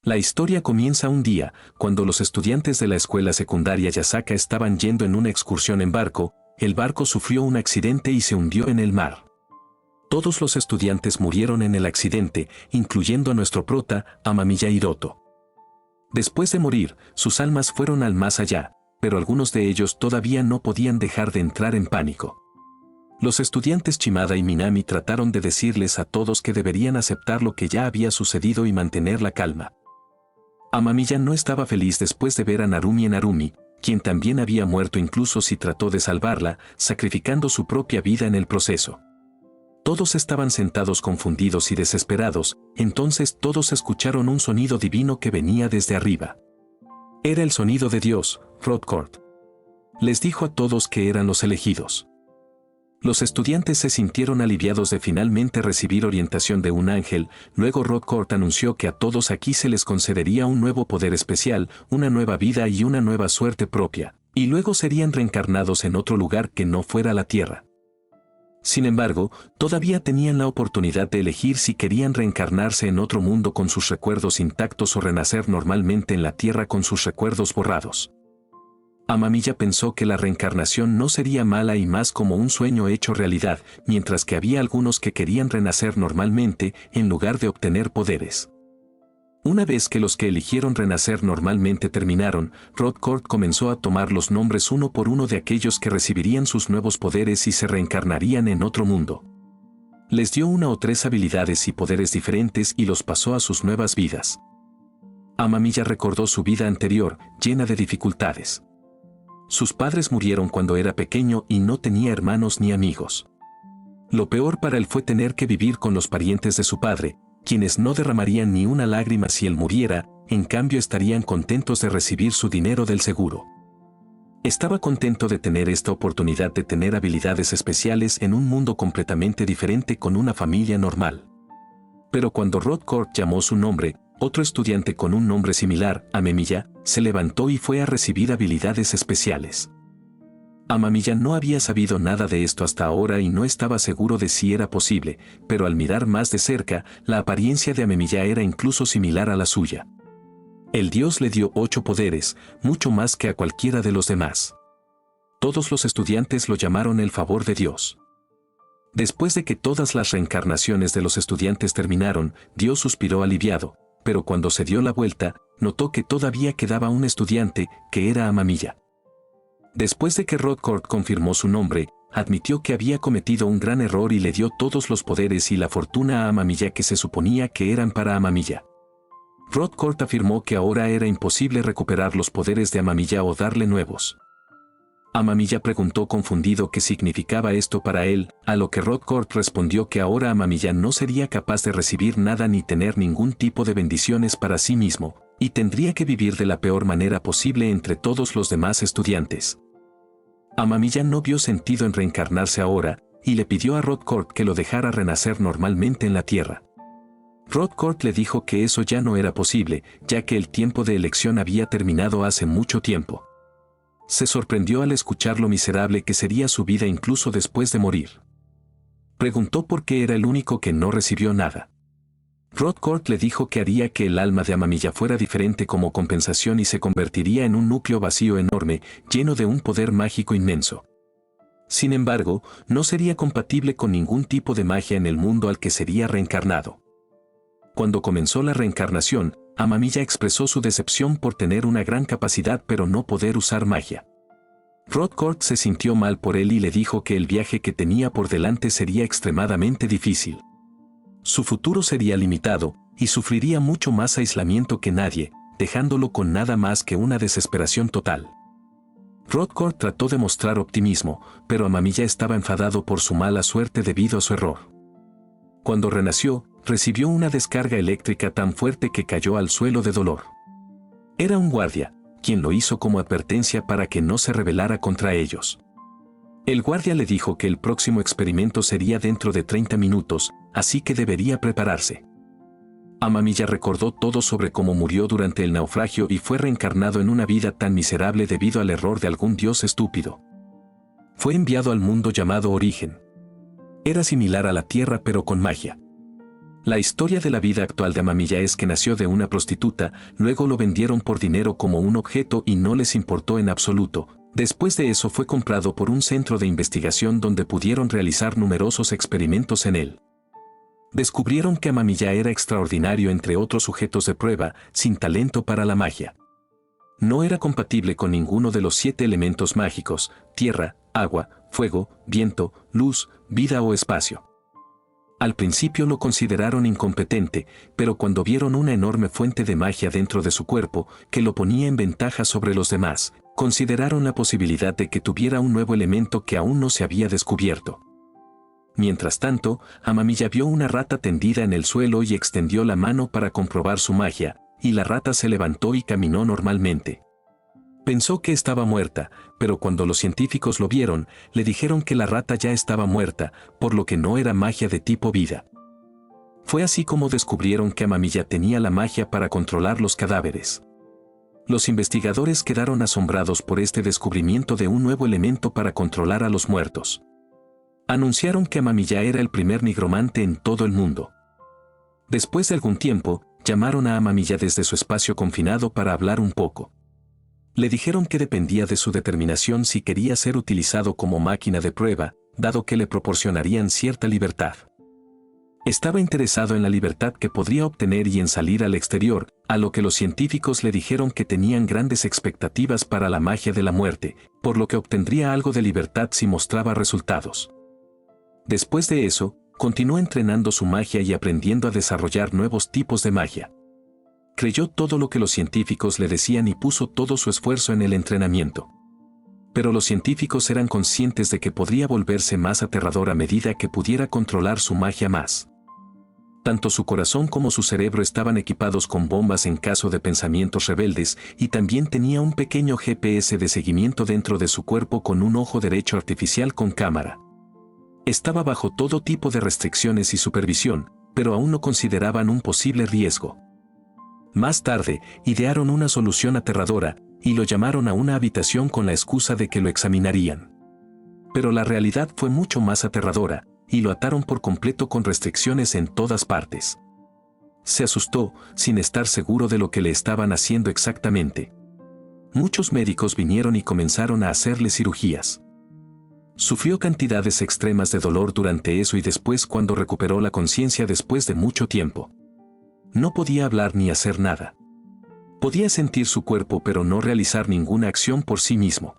La historia comienza un día, cuando los estudiantes de la escuela secundaria Yasaka estaban yendo en una excursión en barco. El barco sufrió un accidente y se hundió en el mar. Todos los estudiantes murieron en el accidente, incluyendo a nuestro prota, Amamiya Hiroto. Después de morir, sus almas fueron al más allá, pero algunos de ellos todavía no podían dejar de entrar en pánico. Los estudiantes Shimada y Minami trataron de decirles a todos que deberían aceptar lo que ya había sucedido y mantener la calma. Amamiya no estaba feliz después de ver a Narumi, quien también había muerto incluso si trató de salvarla, sacrificando su propia vida en el proceso. Todos estaban sentados confundidos y desesperados, entonces todos escucharon un sonido divino que venía desde arriba. Era el sonido de Dios, Rodcourt. Les dijo a todos que eran los elegidos. Los estudiantes se sintieron aliviados de finalmente recibir orientación de un ángel. Luego Rodcourt anunció que a todos aquí se les concedería un nuevo poder especial, una nueva vida y una nueva suerte propia, y luego serían reencarnados en otro lugar que no fuera la Tierra. Sin embargo, todavía tenían la oportunidad de elegir si querían reencarnarse en otro mundo con sus recuerdos intactos o renacer normalmente en la Tierra con sus recuerdos borrados. Amamiya pensó que la reencarnación no sería mala y más como un sueño hecho realidad, mientras que había algunos que querían renacer normalmente en lugar de obtener poderes. Una vez que los que eligieron renacer normalmente terminaron, Rodcourt comenzó a tomar los nombres uno por uno de aquellos que recibirían sus nuevos poderes y se reencarnarían en otro mundo. Les dio 1 o 3 habilidades y poderes diferentes y los pasó a sus nuevas vidas. Amamiya recordó su vida anterior, llena de dificultades. Sus padres murieron cuando era pequeño y no tenía hermanos ni amigos. Lo peor para él fue tener que vivir con los parientes de su padre, quienes no derramarían ni una lágrima si él muriera, en cambio estarían contentos de recibir su dinero del seguro. Estaba contento de tener esta oportunidad de tener habilidades especiales en un mundo completamente diferente con una familia normal. Pero cuando Rodcourt llamó su nombre, otro estudiante con un nombre similar, Amemiya, se levantó y fue a recibir habilidades especiales. Amamiya no había sabido nada de esto hasta ahora y no estaba seguro de si era posible, pero al mirar más de cerca, la apariencia de Amemiya era incluso similar a la suya. El dios le dio 8 poderes, mucho más que a cualquiera de los demás. Todos los estudiantes lo llamaron el favor de Dios. Después de que todas las reencarnaciones de los estudiantes terminaron, Dios suspiró aliviado, pero cuando se dio la vuelta, notó que todavía quedaba un estudiante, que era Amamiya. Después de que Rodcourt confirmó su nombre, admitió que había cometido un gran error y le dio todos los poderes y la fortuna a Amamiya que se suponía que eran para Amamiya. Rodcourt afirmó que ahora era imposible recuperar los poderes de Amamiya o darle nuevos. Amamiya preguntó confundido qué significaba esto para él, a lo que Rodcourt respondió que ahora Amamiya no sería capaz de recibir nada ni tener ningún tipo de bendiciones para sí mismo, y tendría que vivir de la peor manera posible entre todos los demás estudiantes. Amamiya no vio sentido en reencarnarse ahora, y le pidió a Rodcourt que lo dejara renacer normalmente en la Tierra. Rodcourt le dijo que eso ya no era posible, ya que el tiempo de elección había terminado hace mucho tiempo. Se sorprendió al escuchar lo miserable que sería su vida incluso después de morir. Preguntó por qué era el único que no recibió nada. Rodcourt le dijo que haría que el alma de Amamiya fuera diferente como compensación y se convertiría en un núcleo vacío enorme, lleno de un poder mágico inmenso. Sin embargo, no sería compatible con ningún tipo de magia en el mundo al que sería reencarnado. Cuando comenzó la reencarnación, Amamiya expresó su decepción por tener una gran capacidad pero no poder usar magia. Rodcourt se sintió mal por él y le dijo que el viaje que tenía por delante sería extremadamente difícil. Su futuro sería limitado, y sufriría mucho más aislamiento que nadie, dejándolo con nada más que una desesperación total. Rodcourt trató de mostrar optimismo, pero Amamiya estaba enfadado por su mala suerte debido a su error. Cuando renació, recibió una descarga eléctrica tan fuerte que cayó al suelo de dolor. Era un guardia, quien lo hizo como advertencia para que no se rebelara contra ellos. El guardia le dijo que el próximo experimento sería dentro de 30 minutos, así que debería prepararse. Amamiya recordó todo sobre cómo murió durante el naufragio y fue reencarnado en una vida tan miserable debido al error de algún dios estúpido. Fue enviado al mundo llamado Origen. Era similar a la Tierra pero con magia. La historia de la vida actual de Amamiya es que nació de una prostituta, luego lo vendieron por dinero como un objeto y no les importó en absoluto. Después de eso fue comprado por un centro de investigación donde pudieron realizar numerosos experimentos en él. Descubrieron que Amamiya era extraordinario entre otros sujetos de prueba, sin talento para la magia. No era compatible con ninguno de los 7 elementos mágicos: tierra, agua, fuego, viento, luz, vida o espacio. Al principio lo consideraron incompetente, pero cuando vieron una enorme fuente de magia dentro de su cuerpo, que lo ponía en ventaja sobre los demás, consideraron la posibilidad de que tuviera un nuevo elemento que aún no se había descubierto. Mientras tanto, Amamiya vio una rata tendida en el suelo y extendió la mano para comprobar su magia, y la rata se levantó y caminó normalmente. Pensó que estaba muerta, pero cuando los científicos lo vieron, le dijeron que la rata ya estaba muerta, por lo que no era magia de tipo vida. Fue así como descubrieron que Amamiya tenía la magia para controlar los cadáveres. Los investigadores quedaron asombrados por este descubrimiento de un nuevo elemento para controlar a los muertos. Anunciaron que Amamiya era el primer nigromante en todo el mundo. Después de algún tiempo, llamaron a Amamiya desde su espacio confinado para hablar un poco. Le dijeron que dependía de su determinación si quería ser utilizado como máquina de prueba, dado que le proporcionarían cierta libertad. Estaba interesado en la libertad que podría obtener y en salir al exterior, a lo que los científicos le dijeron que tenían grandes expectativas para la magia de la muerte, por lo que obtendría algo de libertad si mostraba resultados. Después de eso, continuó entrenando su magia y aprendiendo a desarrollar nuevos tipos de magia. Creyó todo lo que los científicos le decían y puso todo su esfuerzo en el entrenamiento. Pero los científicos eran conscientes de que podría volverse más aterrador a medida que pudiera controlar su magia más. Tanto su corazón como su cerebro estaban equipados con bombas en caso de pensamientos rebeldes, y también tenía un pequeño GPS de seguimiento dentro de su cuerpo con un ojo derecho artificial con cámara. Estaba bajo todo tipo de restricciones y supervisión, pero aún no consideraban un posible riesgo. Más tarde, idearon una solución aterradora, y lo llamaron a una habitación con la excusa de que lo examinarían. Pero la realidad fue mucho más aterradora, y lo ataron por completo con restricciones en todas partes. Se asustó, sin estar seguro de lo que le estaban haciendo exactamente. Muchos médicos vinieron y comenzaron a hacerle cirugías. Sufrió cantidades extremas de dolor durante eso y después cuando recuperó la conciencia después de mucho tiempo. No podía hablar ni hacer nada. Podía sentir su cuerpo pero no realizar ninguna acción por sí mismo.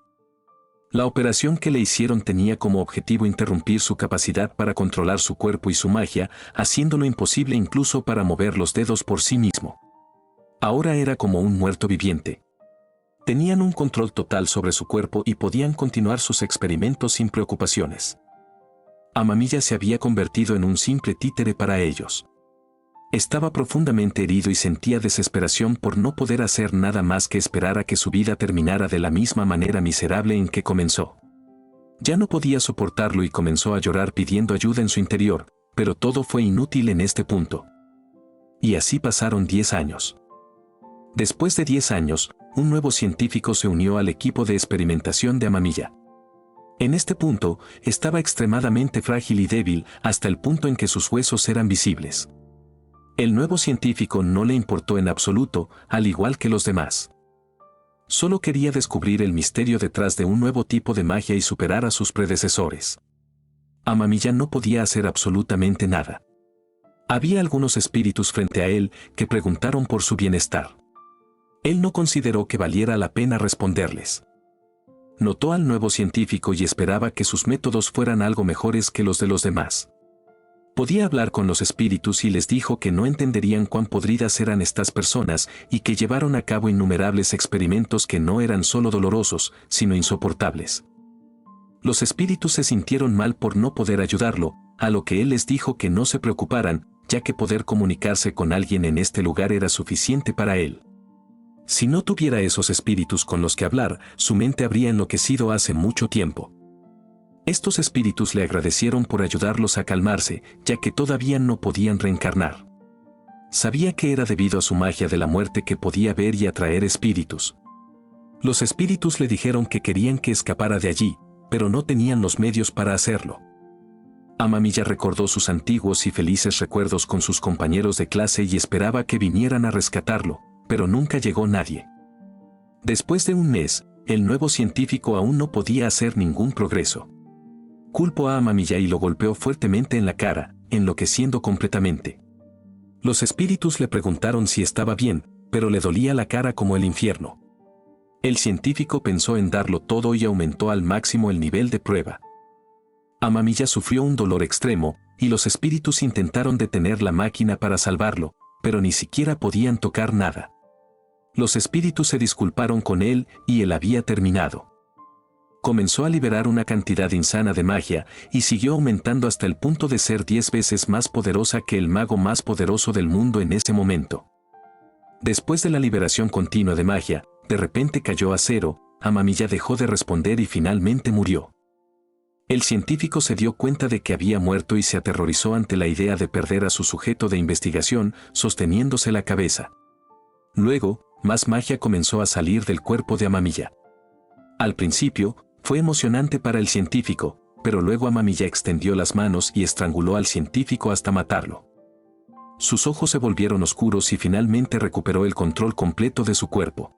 La operación que le hicieron tenía como objetivo interrumpir su capacidad para controlar su cuerpo y su magia, haciéndolo imposible incluso para mover los dedos por sí mismo. Ahora era como un muerto viviente. Tenían un control total sobre su cuerpo y podían continuar sus experimentos sin preocupaciones. Amamiya se había convertido en un simple títere para ellos. Estaba profundamente herido y sentía desesperación por no poder hacer nada más que esperar a que su vida terminara de la misma manera miserable en que comenzó. Ya no podía soportarlo y comenzó a llorar pidiendo ayuda en su interior, pero todo fue inútil en este punto. Y así pasaron 10 años. Después de 10 años, un nuevo científico se unió al equipo de experimentación de Amamiya. En este punto, estaba extremadamente frágil y débil hasta el punto en que sus huesos eran visibles. El nuevo científico no le importó en absoluto, al igual que los demás. Solo quería descubrir el misterio detrás de un nuevo tipo de magia y superar a sus predecesores. Amamiya no podía hacer absolutamente nada. Había algunos espíritus frente a él que preguntaron por su bienestar. Él no consideró que valiera la pena responderles. Notó al nuevo científico y esperaba que sus métodos fueran algo mejores que los de los demás. Podía hablar con los espíritus y les dijo que no entenderían cuán podridas eran estas personas y que llevaron a cabo innumerables experimentos que no eran solo dolorosos, sino insoportables. Los espíritus se sintieron mal por no poder ayudarlo, a lo que él les dijo que no se preocuparan, ya que poder comunicarse con alguien en este lugar era suficiente para él. Si no tuviera esos espíritus con los que hablar, su mente habría enloquecido hace mucho tiempo. Estos espíritus le agradecieron por ayudarlos a calmarse, ya que todavía no podían reencarnar. Sabía que era debido a su magia de la muerte que podía ver y atraer espíritus. Los espíritus le dijeron que querían que escapara de allí, pero no tenían los medios para hacerlo. Amamiya recordó sus antiguos y felices recuerdos con sus compañeros de clase y esperaba que vinieran a rescatarlo, pero nunca llegó nadie. Después de un mes, el nuevo científico aún no podía hacer ningún progreso. Culpó a Amamiya y lo golpeó fuertemente en la cara, enloqueciendo completamente. Los espíritus le preguntaron si estaba bien, pero le dolía la cara como el infierno. El científico pensó en darlo todo y aumentó al máximo el nivel de prueba. Amamiya sufrió un dolor extremo, y los espíritus intentaron detener la máquina para salvarlo, pero ni siquiera podían tocar nada. Los espíritus se disculparon con él y él había terminado. Comenzó a liberar una cantidad insana de magia y siguió aumentando hasta el punto de ser 10 veces más poderosa que el mago más poderoso del mundo en ese momento. Después de la liberación continua de magia, de repente cayó a cero, Amamiya dejó de responder y finalmente murió. El científico se dio cuenta de que había muerto y se aterrorizó ante la idea de perder a su sujeto de investigación, sosteniéndose la cabeza. Luego, más magia comenzó a salir del cuerpo de Amamiya. Al principio, fue emocionante para el científico, pero luego Amamiya extendió las manos y estranguló al científico hasta matarlo. Sus ojos se volvieron oscuros y finalmente recuperó el control completo de su cuerpo.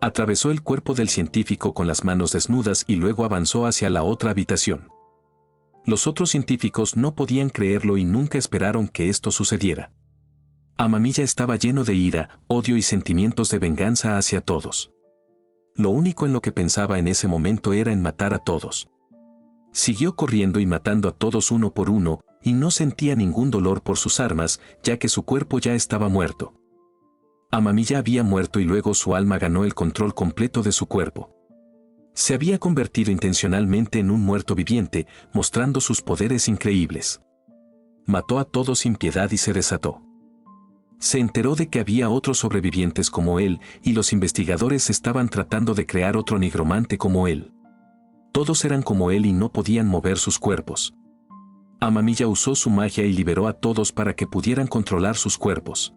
Atravesó el cuerpo del científico con las manos desnudas y luego avanzó hacia la otra habitación. Los otros científicos no podían creerlo y nunca esperaron que esto sucediera. Amamiya estaba lleno de ira, odio y sentimientos de venganza hacia todos. Lo único en lo que pensaba en ese momento era en matar a todos. Siguió corriendo y matando a todos uno por uno, y no sentía ningún dolor por sus armas, ya que su cuerpo ya estaba muerto. Amamiya había muerto y luego su alma ganó el control completo de su cuerpo. Se había convertido intencionalmente en un muerto viviente, mostrando sus poderes increíbles. Mató a todos sin piedad y se desató. Se enteró de que había otros sobrevivientes como él, y los investigadores estaban tratando de crear otro nigromante como él. Todos eran como él y no podían mover sus cuerpos. Amamiya usó su magia y liberó a todos para que pudieran controlar sus cuerpos.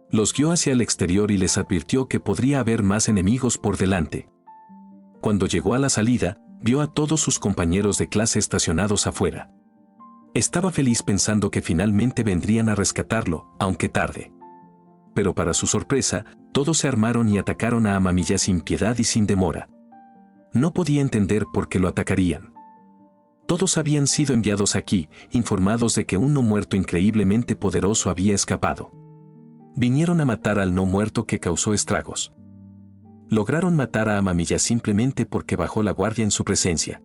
Los guió hacia el exterior y les advirtió que podría haber más enemigos por delante. Cuando llegó a la salida, vio a todos sus compañeros de clase estacionados afuera. Estaba feliz pensando que finalmente vendrían a rescatarlo, aunque tarde. Pero para su sorpresa, todos se armaron y atacaron a Amamiya sin piedad y sin demora. No podía entender por qué lo atacarían. Todos habían sido enviados aquí, informados de que un no muerto increíblemente poderoso había escapado. Vinieron a matar al no muerto que causó estragos. Lograron matar a Amamiya simplemente porque bajó la guardia en su presencia.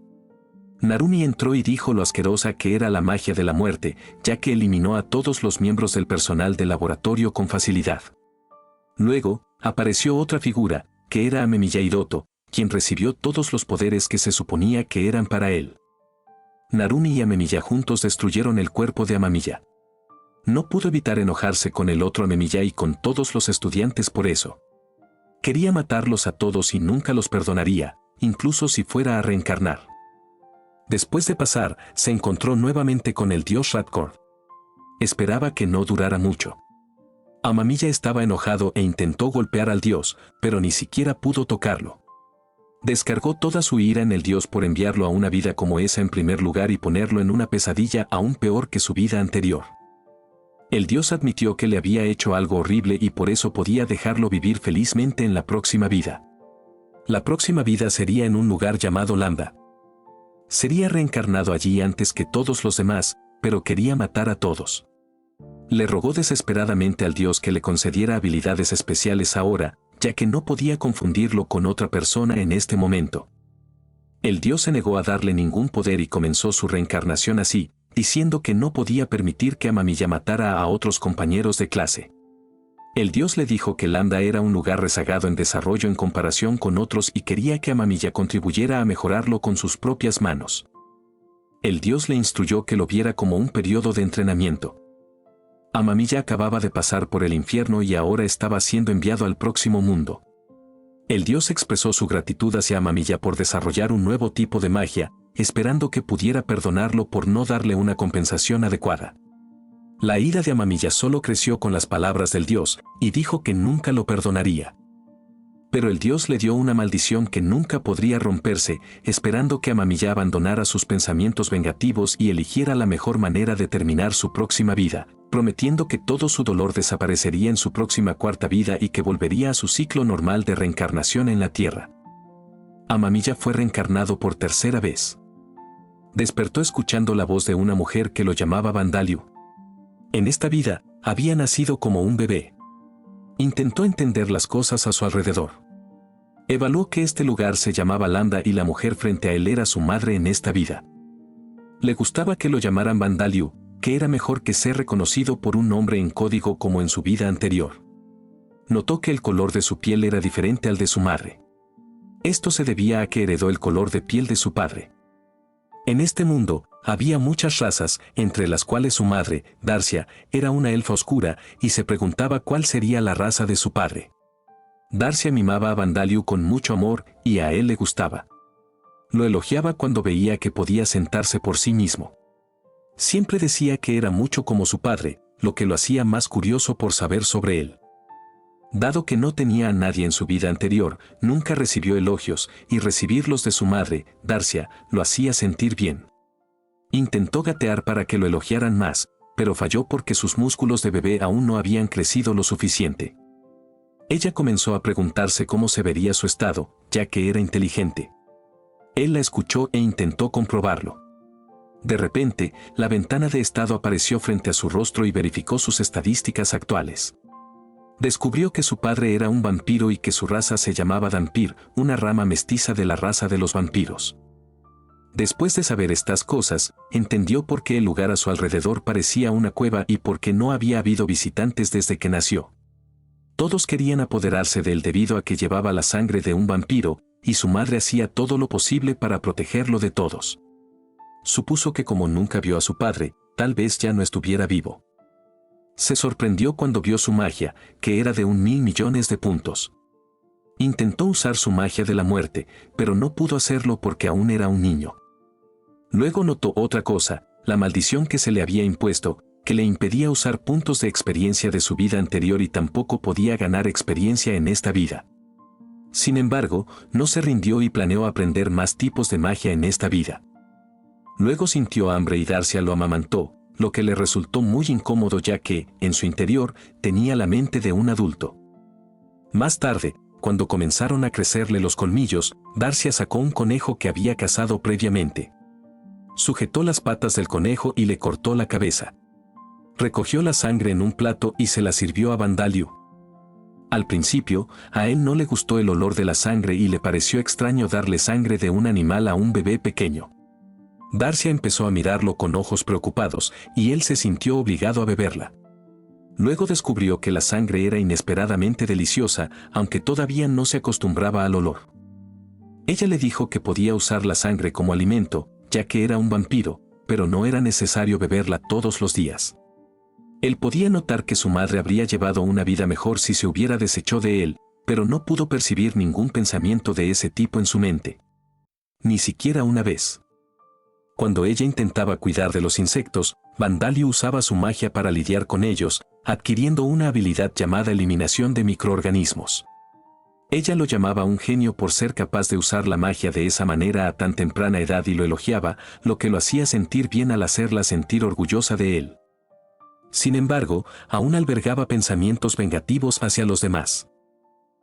Narumi entró y dijo lo asquerosa que era la magia de la muerte, ya que eliminó a todos los miembros del personal del laboratorio con facilidad. Luego, apareció otra figura, que era Amemiya Hiroto, quien recibió todos los poderes que se suponía que eran para él. Narumi y Amemiya juntos destruyeron el cuerpo de Amamiya. No pudo evitar enojarse con el otro Amemiya y con todos los estudiantes por eso. Quería matarlos a todos y nunca los perdonaría, incluso si fuera a reencarnar. Después de pasar, se encontró nuevamente con el dios Radcord. Esperaba que no durara mucho. Amamiya estaba enojado e intentó golpear al dios, pero ni siquiera pudo tocarlo. Descargó toda su ira en el dios por enviarlo a una vida como esa en primer lugar y ponerlo en una pesadilla aún peor que su vida anterior. El dios admitió que le había hecho algo horrible y por eso podía dejarlo vivir felizmente en la próxima vida. La próxima vida sería en un lugar llamado Lambda. Sería reencarnado allí antes que todos los demás, pero quería matar a todos. Le rogó desesperadamente al dios que le concediera habilidades especiales ahora, ya que no podía confundirlo con otra persona en este momento. El dios se negó a darle ningún poder y comenzó su reencarnación así, diciendo que no podía permitir que Amamiya matara a otros compañeros de clase. El dios le dijo que Lambda era un lugar rezagado en desarrollo en comparación con otros y quería que Amamiya contribuyera a mejorarlo con sus propias manos. El dios le instruyó que lo viera como un periodo de entrenamiento. Amamiya acababa de pasar por el infierno y ahora estaba siendo enviado al próximo mundo. El dios expresó su gratitud hacia Amamiya por desarrollar un nuevo tipo de magia, esperando que pudiera perdonarlo por no darle una compensación adecuada. La ira de Amamiya solo creció con las palabras del dios, y dijo que nunca lo perdonaría. Pero el dios le dio una maldición que nunca podría romperse, esperando que Amamiya abandonara sus pensamientos vengativos y eligiera la mejor manera de terminar su próxima vida, prometiendo que todo su dolor desaparecería en su próxima cuarta vida y que volvería a su ciclo normal de reencarnación en la tierra. Amamiya fue reencarnado por tercera vez. Despertó escuchando la voz de una mujer que lo llamaba Vandaliu. En esta vida, había nacido como un bebé. Intentó entender las cosas a su alrededor. Evaluó que este lugar se llamaba Landa y la mujer frente a él era su madre en esta vida. Le gustaba que lo llamaran Vandaliu, que era mejor que ser reconocido por un nombre en código como en su vida anterior. Notó que el color de su piel era diferente al de su madre. Esto se debía a que heredó el color de piel de su padre. En este mundo, había muchas razas, entre las cuales su madre, Darcia, era una elfa oscura y se preguntaba cuál sería la raza de su padre. Darcia mimaba a Vandaliu con mucho amor y a él le gustaba. Lo elogiaba cuando veía que podía sentarse por sí mismo. Siempre decía que era mucho como su padre, lo que lo hacía más curioso por saber sobre él. Dado que no tenía a nadie en su vida anterior, nunca recibió elogios, y recibirlos de su madre, Darcia, lo hacía sentir bien. Intentó gatear para que lo elogiaran más, pero falló porque sus músculos de bebé aún no habían crecido lo suficiente. Ella comenzó a preguntarse cómo se vería su estado, ya que era inteligente. Él la escuchó e intentó comprobarlo. De repente, la ventana de estado apareció frente a su rostro y verificó sus estadísticas actuales. Descubrió que su padre era un vampiro y que su raza se llamaba Dhampir, una rama mestiza de la raza de los vampiros. Después de saber estas cosas, entendió por qué el lugar a su alrededor parecía una cueva y por qué no había habido visitantes desde que nació. Todos querían apoderarse de él debido a que llevaba la sangre de un vampiro, y su madre hacía todo lo posible para protegerlo de todos. Supuso que como nunca vio a su padre, tal vez ya no estuviera vivo. Se sorprendió cuando vio su magia, que era de 1.000 millones de puntos. Intentó usar su magia de la muerte, pero no pudo hacerlo porque aún era un niño. Luego notó otra cosa, la maldición que se le había impuesto, que le impedía usar puntos de experiencia de su vida anterior y tampoco podía ganar experiencia en esta vida. Sin embargo, no se rindió y planeó aprender más tipos de magia en esta vida. Luego sintió hambre y Darcia lo amamantó, lo que le resultó muy incómodo ya que, en su interior, tenía la mente de un adulto. Más tarde, cuando comenzaron a crecerle los colmillos, Darcia sacó un conejo que había cazado previamente. Sujetó las patas del conejo y le cortó la cabeza. Recogió la sangre en un plato y se la sirvió a Vandaliu. Al principio, a él no le gustó el olor de la sangre y le pareció extraño darle sangre de un animal a un bebé pequeño. Darcia empezó a mirarlo con ojos preocupados, y él se sintió obligado a beberla. Luego descubrió que la sangre era inesperadamente deliciosa, aunque todavía no se acostumbraba al olor. Ella le dijo que podía usar la sangre como alimento, ya que era un vampiro, pero no era necesario beberla todos los días. Él podía notar que su madre habría llevado una vida mejor si se hubiera deshecho de él, pero no pudo percibir ningún pensamiento de ese tipo en su mente. Ni siquiera una vez. Cuando ella intentaba cuidar de los insectos, Vandaliu usaba su magia para lidiar con ellos, adquiriendo una habilidad llamada eliminación de microorganismos. Ella lo llamaba un genio por ser capaz de usar la magia de esa manera a tan temprana edad y lo elogiaba, lo que lo hacía sentir bien al hacerla sentir orgullosa de él. Sin embargo, aún albergaba pensamientos vengativos hacia los demás.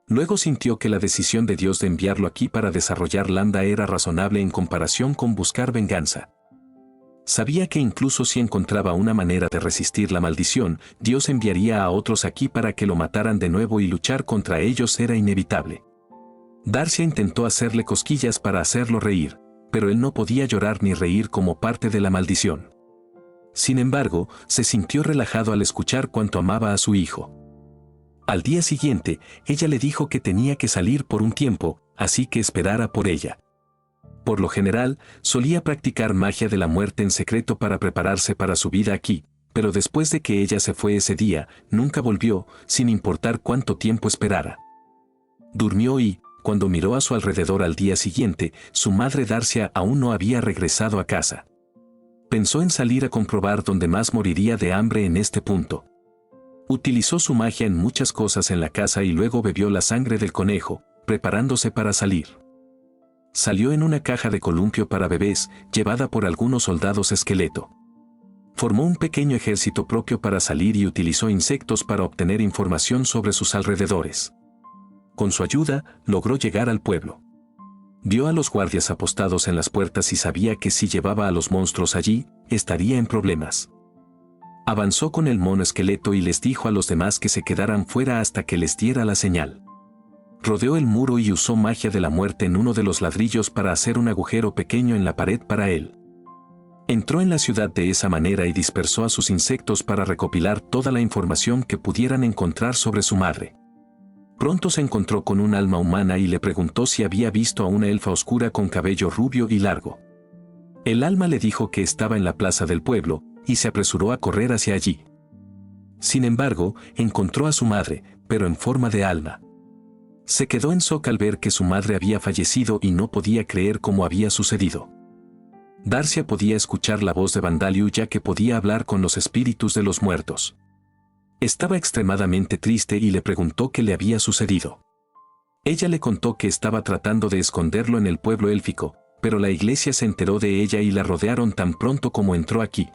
Luego sintió que la decisión de Dios de enviarlo aquí para desarrollar Landa era razonable en comparación con buscar venganza. Sabía que incluso si encontraba una manera de resistir la maldición, Dios enviaría a otros aquí para que lo mataran de nuevo y luchar contra ellos era inevitable. Darcia intentó hacerle cosquillas para hacerlo reír, pero él no podía llorar ni reír como parte de la maldición. Sin embargo, se sintió relajado al escuchar cuánto amaba a su hijo. Al día siguiente, ella le dijo que tenía que salir por un tiempo, así que esperara por ella. Por lo general, solía practicar magia de la muerte en secreto para prepararse para su vida aquí, pero después de que ella se fue ese día, nunca volvió, sin importar cuánto tiempo esperara. Durmió y, cuando miró a su alrededor al día siguiente, su madre Darcia aún no había regresado a casa. Pensó en salir a comprobar dónde más moriría de hambre en este punto. Utilizó su magia en muchas cosas en la casa y luego bebió la sangre del conejo, preparándose para salir. Salió en una caja de columpio para bebés, llevada por algunos soldados esqueleto. Formó un pequeño ejército propio para salir y utilizó insectos para obtener información sobre sus alrededores. Con su ayuda, logró llegar al pueblo. Vio a los guardias apostados en las puertas y sabía que si llevaba a los monstruos allí, estaría en problemas. Avanzó con el mono esqueleto y les dijo a los demás que se quedaran fuera hasta que les diera la señal. Rodeó el muro y usó magia de la muerte en uno de los ladrillos para hacer un agujero pequeño en la pared para él. Entró en la ciudad de esa manera y dispersó a sus insectos para recopilar toda la información que pudieran encontrar sobre su madre. Pronto se encontró con un alma humana y le preguntó si había visto a una elfa oscura con cabello rubio y largo. El alma le dijo que estaba en la plaza del pueblo, y se apresuró a correr hacia allí. Sin embargo, encontró a su madre, pero en forma de alma. Se quedó en shock al ver que su madre había fallecido y no podía creer cómo había sucedido. Darcia podía escuchar la voz de Vandaliu ya que podía hablar con los espíritus de los muertos. Estaba extremadamente triste y le preguntó qué le había sucedido. Ella le contó que estaba tratando de esconderlo en el pueblo élfico, pero la iglesia se enteró de ella y la rodearon tan pronto como entró aquí.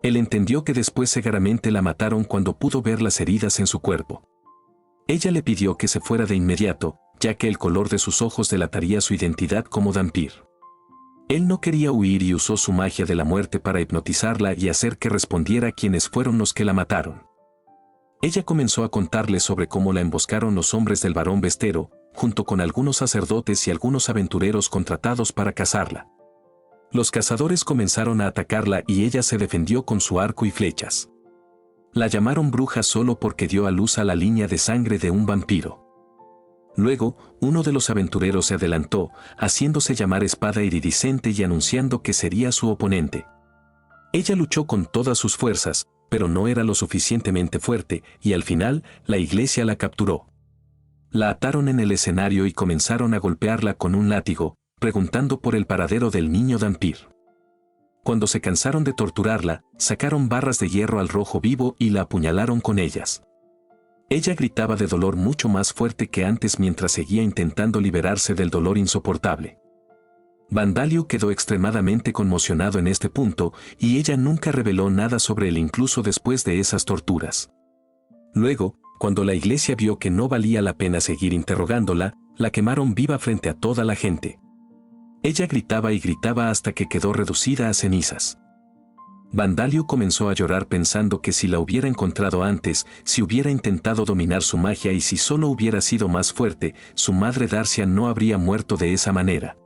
Él entendió que después seguramente la mataron cuando pudo ver las heridas en su cuerpo. Ella le pidió que se fuera de inmediato, ya que el color de sus ojos delataría su identidad como Dhampir. Él no quería huir y usó su magia de la muerte para hipnotizarla y hacer que respondiera quiénes fueron los que la mataron. Ella comenzó a contarle sobre cómo la emboscaron los hombres del varón Vestero, junto con algunos sacerdotes y algunos aventureros contratados para cazarla. Los cazadores comenzaron a atacarla y ella se defendió con su arco y flechas. La llamaron bruja solo porque dio a luz a la línea de sangre de un vampiro. Luego, uno de los aventureros se adelantó, haciéndose llamar Espada Iridiscente y anunciando que sería su oponente. Ella luchó con todas sus fuerzas, pero no era lo suficientemente fuerte, y al final, la iglesia la capturó. La ataron en el escenario y comenzaron a golpearla con un látigo, preguntando por el paradero del niño Dhampir. Cuando se cansaron de torturarla, sacaron barras de hierro al rojo vivo y la apuñalaron con ellas. Ella gritaba de dolor mucho más fuerte que antes mientras seguía intentando liberarse del dolor insoportable. Vandaliu quedó extremadamente conmocionado en este punto, y ella nunca reveló nada sobre él incluso después de esas torturas. Luego, cuando la iglesia vio que no valía la pena seguir interrogándola, la quemaron viva frente a toda la gente. Ella gritaba y gritaba hasta que quedó reducida a cenizas. Vandaliu comenzó a llorar pensando que si la hubiera encontrado antes, si hubiera intentado dominar su magia y si solo hubiera sido más fuerte, su madre Darcia no habría muerto de esa manera.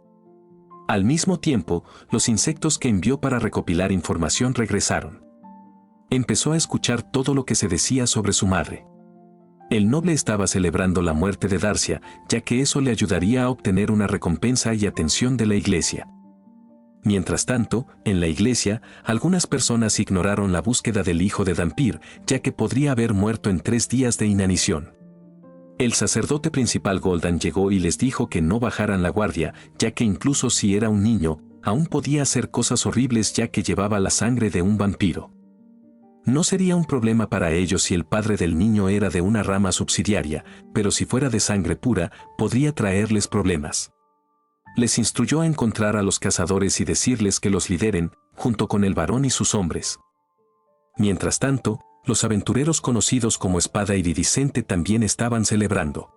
Al mismo tiempo, los insectos que envió para recopilar información regresaron. Empezó a escuchar todo lo que se decía sobre su madre. El noble estaba celebrando la muerte de Darcia, ya que eso le ayudaría a obtener una recompensa y atención de la iglesia. Mientras tanto, en la iglesia, algunas personas ignoraron la búsqueda del hijo de Dhampir, ya que podría haber muerto en 3 días de inanición. El sacerdote principal Gul'dan llegó y les dijo que no bajaran la guardia, ya que incluso si era un niño, aún podía hacer cosas horribles ya que llevaba la sangre de un vampiro. No sería un problema para ellos si el padre del niño era de una rama subsidiaria, pero si fuera de sangre pura, podría traerles problemas. Les instruyó a encontrar a los cazadores y decirles que los lideren, junto con el varón y sus hombres. Mientras tanto, los aventureros conocidos como Espada Iridiscente también estaban celebrando.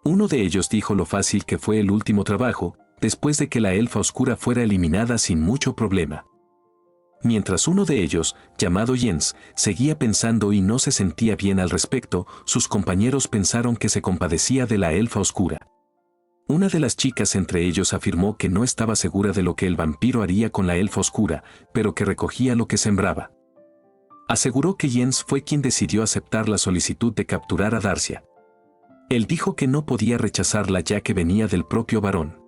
Uno de ellos dijo lo fácil que fue el último trabajo, después de que la elfa oscura fuera eliminada sin mucho problema. Mientras uno de ellos, llamado Jens, seguía pensando y no se sentía bien al respecto, sus compañeros pensaron que se compadecía de la elfa oscura. Una de las chicas entre ellos afirmó que no estaba segura de lo que el vampiro haría con la elfa oscura, pero que recogía lo que sembraba. Aseguró que Jens fue quien decidió aceptar la solicitud de capturar a Darcia. Él dijo que no podía rechazarla ya que venía del propio varón.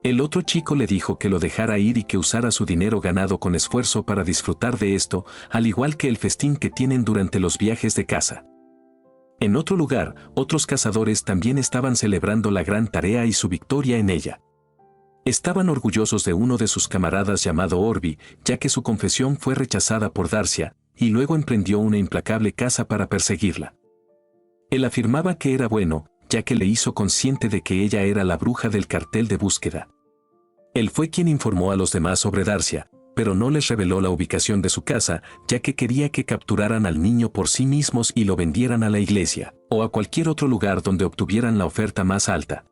El otro chico le dijo que lo dejara ir y que usara su dinero ganado con esfuerzo para disfrutar de esto, al igual que el festín que tienen durante los viajes de caza. En otro lugar, otros cazadores también estaban celebrando la gran tarea y su victoria en ella. Estaban orgullosos de uno de sus camaradas llamado Orbi, ya que su confesión fue rechazada por Darcia, y luego emprendió una implacable caza para perseguirla. Él afirmaba que era bueno, ya que le hizo consciente de que ella era la bruja del cartel de búsqueda. Él fue quien informó a los demás sobre Darcia, pero no les reveló la ubicación de su casa, ya que quería que capturaran al niño por sí mismos y lo vendieran a la iglesia, o a cualquier otro lugar donde obtuvieran la oferta más alta.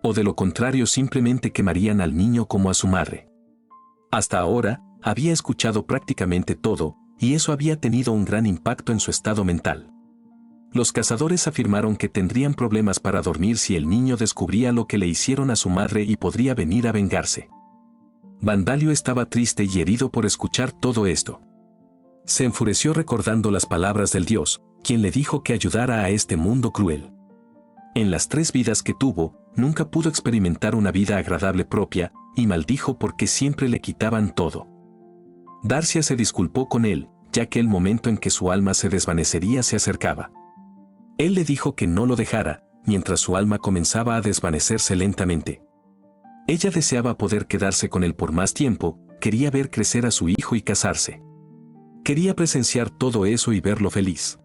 O de lo contrario simplemente quemarían al niño como a su madre. Hasta ahora, había escuchado prácticamente todo, y eso había tenido un gran impacto en su estado mental. Los cazadores afirmaron que tendrían problemas para dormir si el niño descubría lo que le hicieron a su madre y podría venir a vengarse. Vandalio estaba triste y herido por escuchar todo esto. Se enfureció recordando las palabras del dios, quien le dijo que ayudara a este mundo cruel. En las 3 vidas que tuvo, nunca pudo experimentar una vida agradable propia, y maldijo porque siempre le quitaban todo. Darcia se disculpó con él, ya que el momento en que su alma se desvanecería se acercaba. Él le dijo que no lo dejara, mientras su alma comenzaba a desvanecerse lentamente. Ella deseaba poder quedarse con él por más tiempo, quería ver crecer a su hijo y casarse. Quería presenciar todo eso y verlo feliz.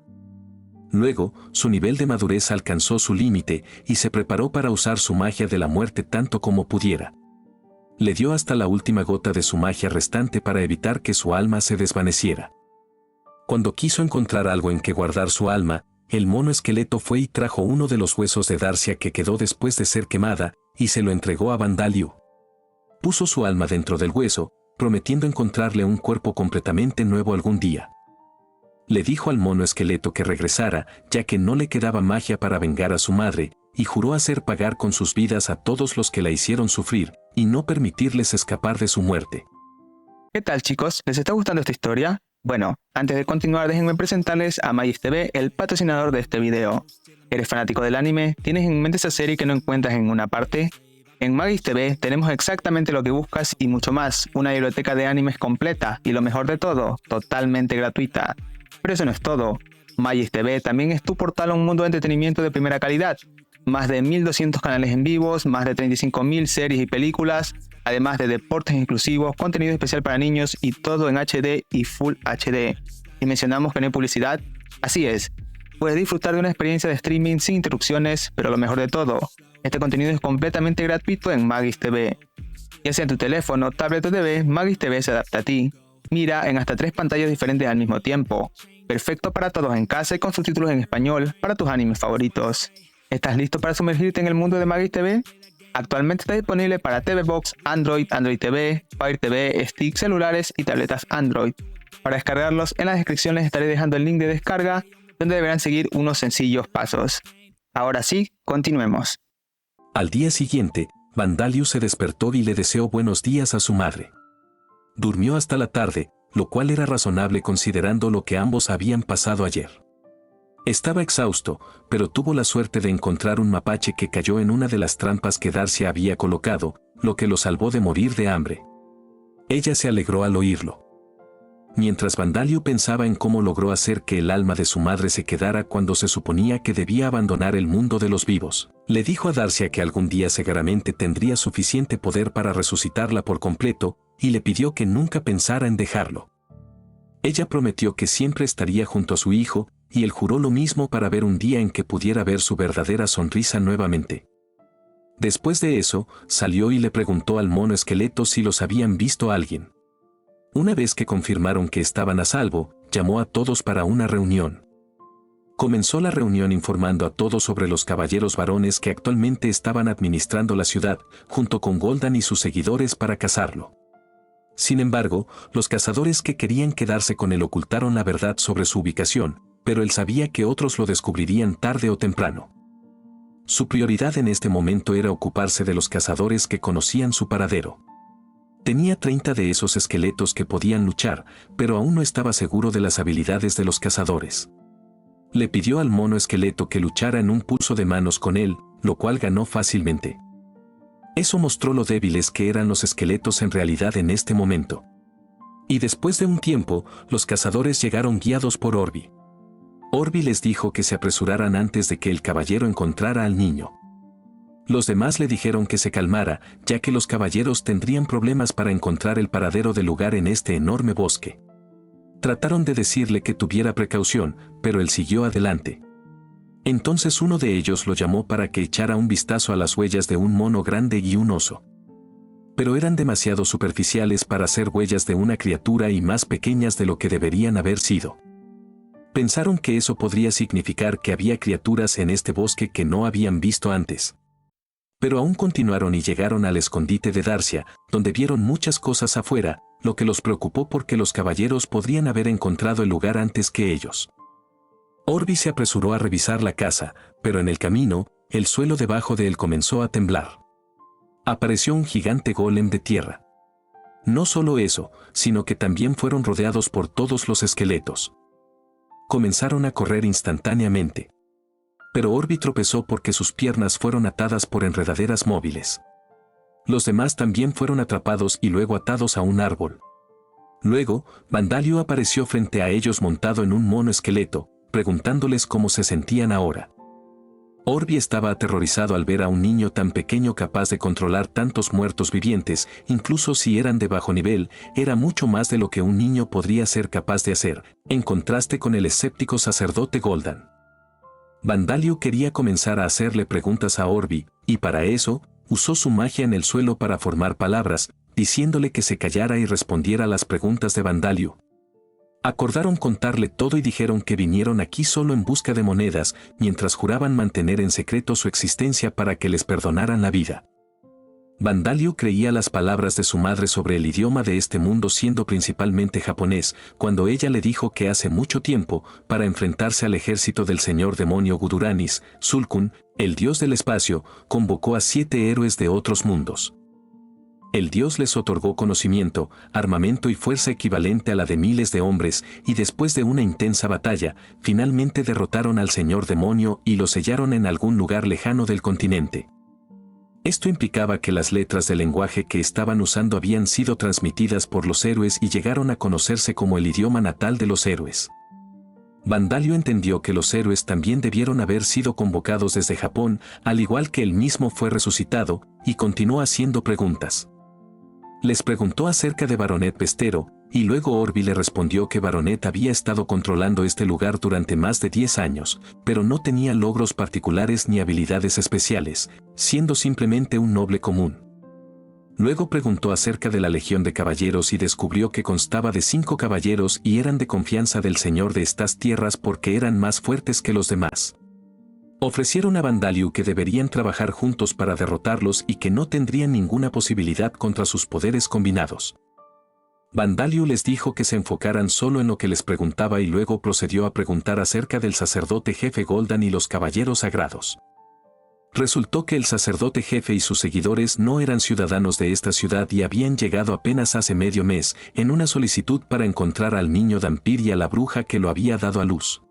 Luego, su nivel de madurez alcanzó su límite y se preparó para usar su magia de la muerte tanto como pudiera. Le dio hasta la última gota de su magia restante para evitar que su alma se desvaneciera. Cuando quiso encontrar algo en que guardar su alma, el mono esqueleto fue y trajo uno de los huesos de Darcia que quedó después de ser quemada, y se lo entregó a Vandalio. Puso su alma dentro del hueso, prometiendo encontrarle un cuerpo completamente nuevo algún día. Le dijo al mono esqueleto que regresara, ya que no le quedaba magia para vengar a su madre, y juró hacer pagar con sus vidas a todos los que la hicieron sufrir, y no permitirles escapar de su muerte. ¿Qué tal, chicos? ¿Les está gustando esta historia? Bueno, antes de continuar déjenme presentarles a Magis TV, el patrocinador de este video. ¿Eres fanático del anime? ¿Tienes en mente esa serie que no encuentras en ninguna parte? En Magis TV tenemos exactamente lo que buscas y mucho más, una biblioteca de animes completa y lo mejor de todo, totalmente gratuita. Pero eso no es todo. Magis TV también es tu portal a un mundo de entretenimiento de primera calidad. Más de 1200 canales en vivos, más de 35.000 series y películas, además de deportes exclusivos, contenido especial para niños y todo en HD y Full HD. ¿Y mencionamos que no hay publicidad? Así es. Puedes disfrutar de una experiencia de streaming sin interrupciones, pero lo mejor de todo, este contenido es completamente gratuito en Magis TV. Ya sea en tu teléfono, tablet o TV, Magis TV se adapta a ti. Mira en hasta 3 pantallas diferentes al mismo tiempo. Perfecto para todos en casa y con subtítulos en español para tus animes favoritos. ¿Estás listo para sumergirte en el mundo de Magis TV? Actualmente está disponible para TV Box, Android, Android TV, Fire TV, sticks celulares y tabletas Android. Para descargarlos, en la descripción les estaré dejando el link de descarga, donde deberán seguir unos sencillos pasos. Ahora sí, continuemos. Al día siguiente, Vandalio se despertó y le deseó buenos días a su madre. Durmió hasta la tarde, lo cual era razonable considerando lo que ambos habían pasado ayer. Estaba exhausto, pero tuvo la suerte de encontrar un mapache que cayó en una de las trampas que Darcia había colocado, lo que lo salvó de morir de hambre. Ella se alegró al oírlo. Mientras Vandalio pensaba en cómo logró hacer que el alma de su madre se quedara cuando se suponía que debía abandonar el mundo de los vivos, le dijo a Darcia que algún día seguramente tendría suficiente poder para resucitarla por completo, y le pidió que nunca pensara en dejarlo. Ella prometió que siempre estaría junto a su hijo, y él juró lo mismo para ver un día en que pudiera ver su verdadera sonrisa nuevamente. Después de eso, salió y le preguntó al mono esqueleto si los habían visto a alguien. Una vez que confirmaron que estaban a salvo, llamó a todos para una reunión. Comenzó la reunión informando a todos sobre los caballeros varones que actualmente estaban administrando la ciudad, junto con Goldan y sus seguidores para cazarlo. Sin embargo, los cazadores que querían quedarse con él ocultaron la verdad sobre su ubicación, pero él sabía que otros lo descubrirían tarde o temprano. Su prioridad en este momento era ocuparse de los cazadores que conocían su paradero. Tenía 30 de esos esqueletos que podían luchar, pero aún no estaba seguro de las habilidades de los cazadores. Le pidió al mono esqueleto que luchara en un pulso de manos con él, lo cual ganó fácilmente. Eso mostró lo débiles que eran los esqueletos en realidad en este momento. Y después de un tiempo, los cazadores llegaron guiados por Orbi. Orbi les dijo que se apresuraran antes de que el caballero encontrara al niño. Los demás le dijeron que se calmara, ya que los caballeros tendrían problemas para encontrar el paradero del lugar en este enorme bosque. Trataron de decirle que tuviera precaución, pero él siguió adelante. Entonces uno de ellos lo llamó para que echara un vistazo a las huellas de un mono grande y un oso. Pero eran demasiado superficiales para ser huellas de una criatura y más pequeñas de lo que deberían haber sido. Pensaron que eso podría significar que había criaturas en este bosque que no habían visto antes. Pero aún continuaron y llegaron al escondite de Darcia, donde vieron muchas cosas afuera, lo que los preocupó porque los caballeros podrían haber encontrado el lugar antes que ellos. Orby se apresuró a revisar la casa, pero en el camino, el suelo debajo de él comenzó a temblar. Apareció un gigante golem de tierra. No solo eso, sino que también fueron rodeados por todos los esqueletos. Comenzaron a correr instantáneamente. Pero Orby tropezó porque sus piernas fueron atadas por enredaderas móviles. Los demás también fueron atrapados y luego atados a un árbol. Luego, Vandalio apareció frente a ellos montado en un mono esqueleto, preguntándoles cómo se sentían ahora. Orby estaba aterrorizado al ver a un niño tan pequeño capaz de controlar tantos muertos vivientes, incluso si eran de bajo nivel, era mucho más de lo que un niño podría ser capaz de hacer, en contraste con el escéptico sacerdote Gul'dan. Vandalio quería comenzar a hacerle preguntas a Orby, y para eso, usó su magia en el suelo para formar palabras, diciéndole que se callara y respondiera a las preguntas de Vandalio. Acordaron contarle todo y dijeron que vinieron aquí solo en busca de monedas, mientras juraban mantener en secreto su existencia para que les perdonaran la vida. Vandalio creía las palabras de su madre sobre el idioma de este mundo siendo principalmente japonés, cuando ella le dijo que hace mucho tiempo, para enfrentarse al ejército del señor demonio Guduranis, Zul'Kun, el dios del espacio, convocó a 7 héroes de otros mundos. El dios les otorgó conocimiento, armamento y fuerza equivalente a la de miles de hombres, y después de una intensa batalla, finalmente derrotaron al señor demonio y lo sellaron en algún lugar lejano del continente. Esto implicaba que las letras del lenguaje que estaban usando habían sido transmitidas por los héroes y llegaron a conocerse como el idioma natal de los héroes. Vandalio entendió que los héroes también debieron haber sido convocados desde Japón, al igual que él mismo fue resucitado, y continuó haciendo preguntas. Les preguntó acerca de Baronet Pestero, y luego Orby le respondió que Baronet había estado controlando este lugar durante más de 10 años, pero no tenía logros particulares ni habilidades especiales, siendo simplemente un noble común. Luego preguntó acerca de la Legión de Caballeros y descubrió que constaba de 5 caballeros y eran de confianza del señor de estas tierras porque eran más fuertes que los demás. Ofrecieron a Vandalio que deberían trabajar juntos para derrotarlos y que no tendrían ninguna posibilidad contra sus poderes combinados. Vandalio les dijo que se enfocaran solo en lo que les preguntaba y luego procedió a preguntar acerca del sacerdote jefe Gul'dan y los caballeros sagrados. Resultó que el sacerdote jefe y sus seguidores no eran ciudadanos de esta ciudad y habían llegado apenas hace medio mes en una solicitud para encontrar al niño Dhampir y a la bruja que lo había dado a luz.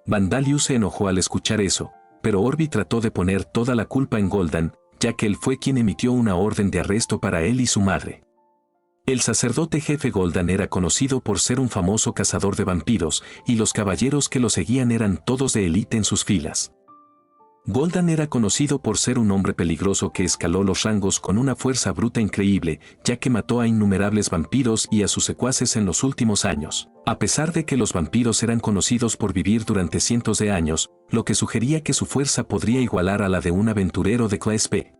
Vandalio se enojó al escuchar eso, pero Orby trató de poner toda la culpa en Gul'dan, ya que él fue quien emitió una orden de arresto para él y su madre. El sacerdote jefe Gul'dan era conocido por ser un famoso cazador de vampiros, y los caballeros que lo seguían eran todos de élite en sus filas. Gul'dan era conocido por ser un hombre peligroso que escaló los rangos con una fuerza bruta increíble, ya que mató a innumerables vampiros y a sus secuaces en los últimos años, a pesar de que los vampiros eran conocidos por vivir durante cientos de años, lo que sugería que su fuerza podría igualar a la de un aventurero de clase B.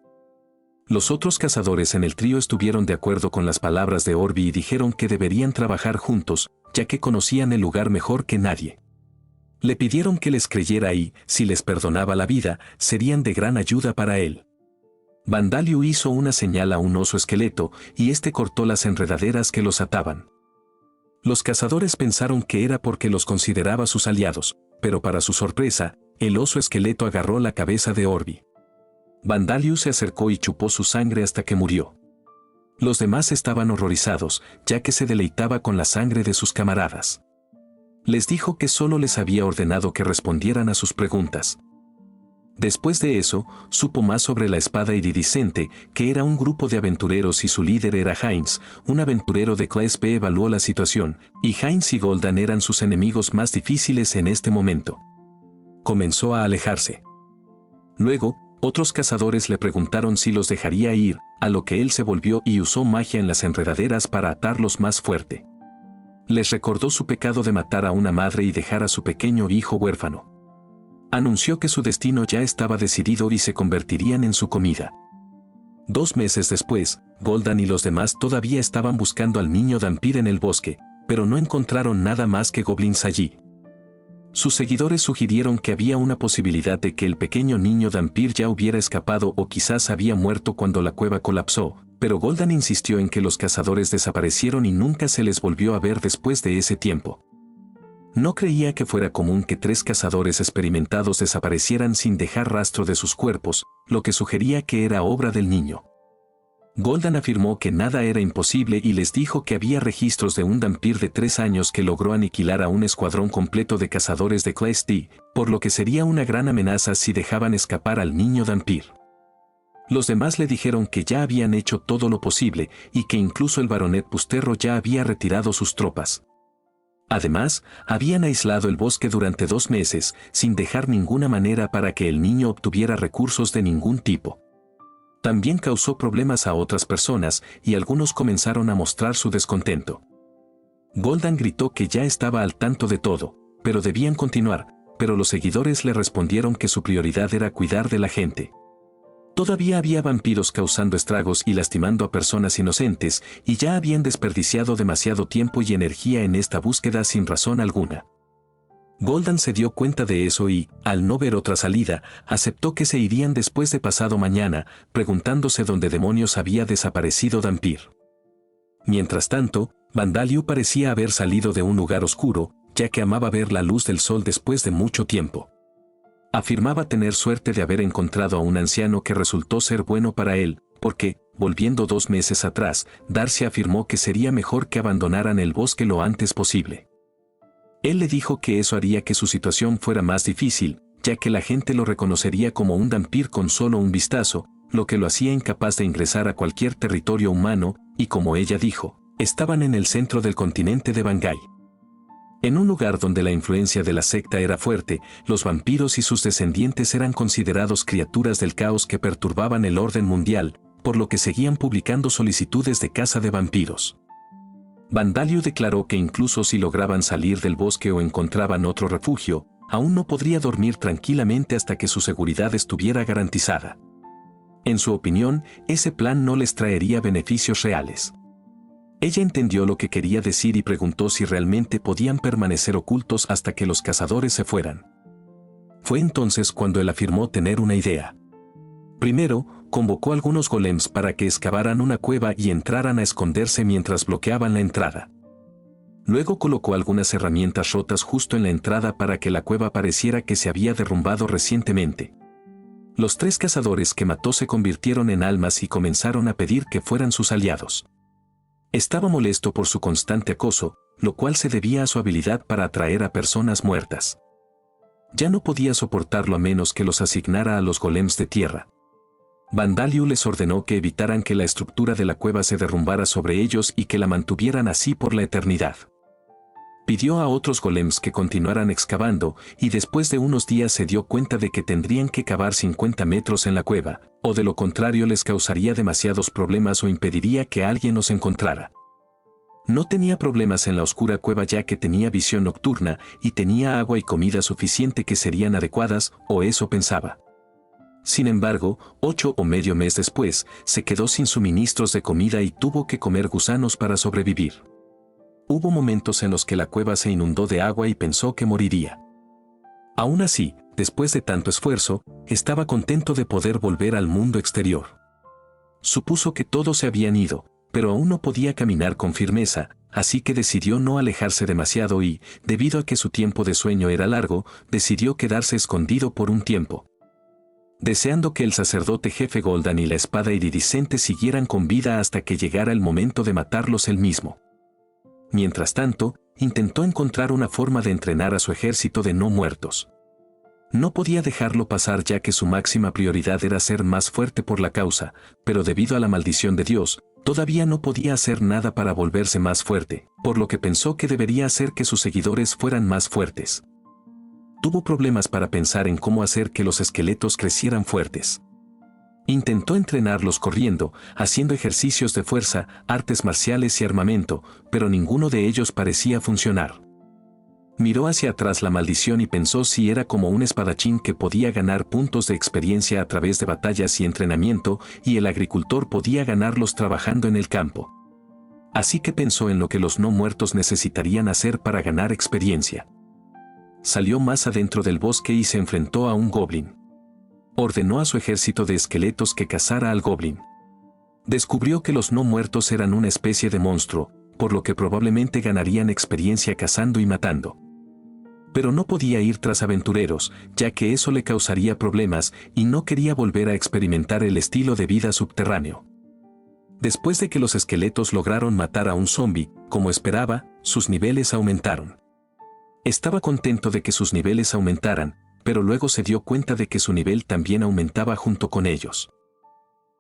Los otros cazadores en el trío estuvieron de acuerdo con las palabras de Orby y dijeron que deberían trabajar juntos, ya que conocían el lugar mejor que nadie. Le pidieron que les creyera y, si les perdonaba la vida, serían de gran ayuda para él. Vandalio hizo una señal a un oso esqueleto, y este cortó las enredaderas que los ataban. Los cazadores pensaron que era porque los consideraba sus aliados, pero para su sorpresa, el oso esqueleto agarró la cabeza de Orby. Vandalio se acercó y chupó su sangre hasta que murió. Los demás estaban horrorizados, ya que se deleitaba con la sangre de sus camaradas. Les dijo que solo les había ordenado que respondieran a sus preguntas. Después de eso, supo más sobre la espada iridiscente, que era un grupo de aventureros y su líder era Heinz, un aventurero de clase B. Evaluó la situación, y Heinz y Gul'dan eran sus enemigos más difíciles en este momento. Comenzó a alejarse. Luego, otros cazadores le preguntaron si los dejaría ir, a lo que él se volvió y usó magia en las enredaderas para atarlos más fuerte. Les recordó su pecado de matar a una madre y dejar a su pequeño hijo huérfano. Anunció que su destino ya estaba decidido y se convertirían en su comida. 2 meses después, Gul'dan y los demás todavía estaban buscando al niño Dhampir en el bosque, pero no encontraron nada más que goblins allí. Sus seguidores sugirieron que había una posibilidad de que el pequeño niño Dhampir ya hubiera escapado o quizás había muerto cuando la cueva colapsó, pero Gul'dan insistió en que los cazadores desaparecieron y nunca se les volvió a ver después de ese tiempo. No creía que fuera común que 3 cazadores experimentados desaparecieran sin dejar rastro de sus cuerpos, lo que sugería que era obra del niño. Gul'dan afirmó que nada era imposible y les dijo que había registros de un Dhampir de 3 años que logró aniquilar a un escuadrón completo de cazadores de Clase D, por lo que sería una gran amenaza si dejaban escapar al niño Dhampir. Los demás le dijeron que ya habían hecho todo lo posible y que incluso el baronet Pusterro ya había retirado sus tropas. Además, habían aislado el bosque durante 2 meses, sin dejar ninguna manera para que el niño obtuviera recursos de ningún tipo. También causó problemas a otras personas y algunos comenzaron a mostrar su descontento. Gul'dan gritó que ya estaba al tanto de todo, pero debían continuar, pero los seguidores le respondieron que su prioridad era cuidar de la gente. Todavía había vampiros causando estragos y lastimando a personas inocentes, y ya habían desperdiciado demasiado tiempo y energía en esta búsqueda sin razón alguna. Gul'dan se dio cuenta de eso y, al no ver otra salida, aceptó que se irían después de pasado mañana, preguntándose dónde demonios había desaparecido Dhampir. Mientras tanto, Vandaliu parecía haber salido de un lugar oscuro, ya que amaba ver la luz del sol después de mucho tiempo. Afirmaba tener suerte de haber encontrado a un anciano que resultó ser bueno para él, porque, volviendo 2 meses atrás, Darcy afirmó que sería mejor que abandonaran el bosque lo antes posible. Él le dijo que eso haría que su situación fuera más difícil, ya que la gente lo reconocería como un Dhampir con solo un vistazo, lo que lo hacía incapaz de ingresar a cualquier territorio humano, y como ella dijo, estaban en el centro del continente de Bangai. En un lugar donde la influencia de la secta era fuerte, los vampiros y sus descendientes eran considerados criaturas del caos que perturbaban el orden mundial, por lo que seguían publicando solicitudes de caza de vampiros. Vandaliu declaró que incluso si lograban salir del bosque o encontraban otro refugio, aún no podría dormir tranquilamente hasta que su seguridad estuviera garantizada. En su opinión, ese plan no les traería beneficios reales. Ella entendió lo que quería decir y preguntó si realmente podían permanecer ocultos hasta que los cazadores se fueran. Fue entonces cuando él afirmó tener una idea. Primero, convocó a algunos golems para que excavaran una cueva y entraran a esconderse mientras bloqueaban la entrada. Luego colocó algunas herramientas rotas justo en la entrada para que la cueva pareciera que se había derrumbado recientemente. Los 3 cazadores que mató se convirtieron en almas y comenzaron a pedir que fueran sus aliados. Estaba molesto por su constante acoso, lo cual se debía a su habilidad para atraer a personas muertas. Ya no podía soportarlo a menos que los asignara a los golems de tierra. Vandaliu les ordenó que evitaran que la estructura de la cueva se derrumbara sobre ellos y que la mantuvieran así por la eternidad. Pidió a otros golems que continuaran excavando, y después de unos días se dio cuenta de que tendrían que cavar 50 metros en la cueva, o de lo contrario les causaría demasiados problemas o impediría que alguien los encontrara. No tenía problemas en la oscura cueva ya que tenía visión nocturna y tenía agua y comida suficiente que serían adecuadas, o eso pensaba. Sin embargo, 8 o medio mes después, se quedó sin suministros de comida y tuvo que comer gusanos para sobrevivir. Hubo momentos en los que la cueva se inundó de agua y pensó que moriría. Aún así, después de tanto esfuerzo, estaba contento de poder volver al mundo exterior. Supuso que todos se habían ido, pero aún no podía caminar con firmeza, así que decidió no alejarse demasiado y, debido a que su tiempo de sueño era largo, decidió quedarse escondido por un tiempo. Deseando que el sacerdote jefe Gul'dan y la espada iridiscente siguieran con vida hasta que llegara el momento de matarlos él mismo. Mientras tanto, intentó encontrar una forma de entrenar a su ejército de no muertos. No podía dejarlo pasar ya que su máxima prioridad era ser más fuerte por la causa, pero debido a la maldición de Dios, todavía no podía hacer nada para volverse más fuerte, por lo que pensó que debería hacer que sus seguidores fueran más fuertes. Tuvo problemas para pensar en cómo hacer que los esqueletos crecieran fuertes. Intentó entrenarlos corriendo, haciendo ejercicios de fuerza, artes marciales y armamento, pero ninguno de ellos parecía funcionar. Miró hacia atrás la maldición y pensó si era como un espadachín que podía ganar puntos de experiencia a través de batallas y entrenamiento, y el agricultor podía ganarlos trabajando en el campo. Así que pensó en lo que los no muertos necesitarían hacer para ganar experiencia. Salió más adentro del bosque y se enfrentó a un goblin. Ordenó a su ejército de esqueletos que cazara al goblin. Descubrió que los no muertos eran una especie de monstruo, por lo que probablemente ganarían experiencia cazando y matando. Pero no podía ir tras aventureros, ya que eso le causaría problemas y no quería volver a experimentar el estilo de vida subterráneo. Después de que los esqueletos lograron matar a un zombi, como esperaba, sus niveles aumentaron. Estaba contento de que sus niveles aumentaran, pero luego se dio cuenta de que su nivel también aumentaba junto con ellos.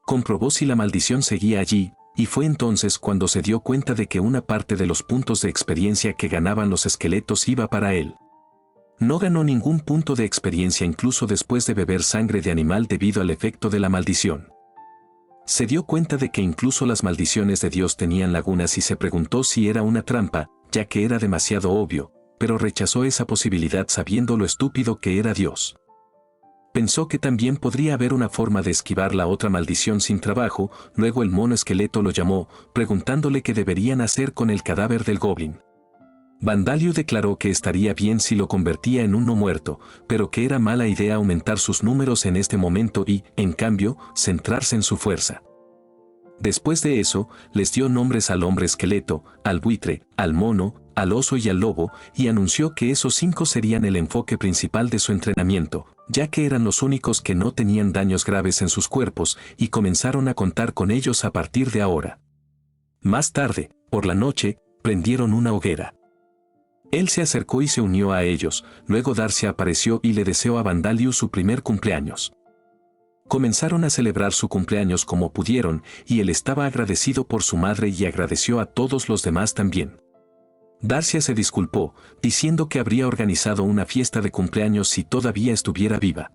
Comprobó si la maldición seguía allí, y fue entonces cuando se dio cuenta de que una parte de los puntos de experiencia que ganaban los esqueletos iba para él. No ganó ningún punto de experiencia incluso después de beber sangre de animal debido al efecto de la maldición. Se dio cuenta de que incluso las maldiciones de Dios tenían lagunas y se preguntó si era una trampa, ya que era demasiado obvio, pero rechazó esa posibilidad sabiendo lo estúpido que era Dios. Pensó que también podría haber una forma de esquivar la otra maldición sin trabajo, luego el mono esqueleto lo llamó, preguntándole qué deberían hacer con el cadáver del goblin. Vandaliu declaró que estaría bien si lo convertía en un no muerto, pero que era mala idea aumentar sus números en este momento y, en cambio, centrarse en su fuerza. Después de eso, les dio nombres al hombre esqueleto, al buitre, al mono, al oso y al lobo, y anunció que esos 5 serían el enfoque principal de su entrenamiento, ya que eran los únicos que no tenían daños graves en sus cuerpos, y comenzaron a contar con ellos a partir de ahora. Más tarde, por la noche, prendieron una hoguera. Él se acercó y se unió a ellos, luego Darcy apareció y le deseó a Vandaliu su primer cumpleaños. Comenzaron a celebrar su cumpleaños como pudieron, y él estaba agradecido por su madre y agradeció a todos los demás también. Darcy se disculpó, diciendo que habría organizado una fiesta de cumpleaños si todavía estuviera viva.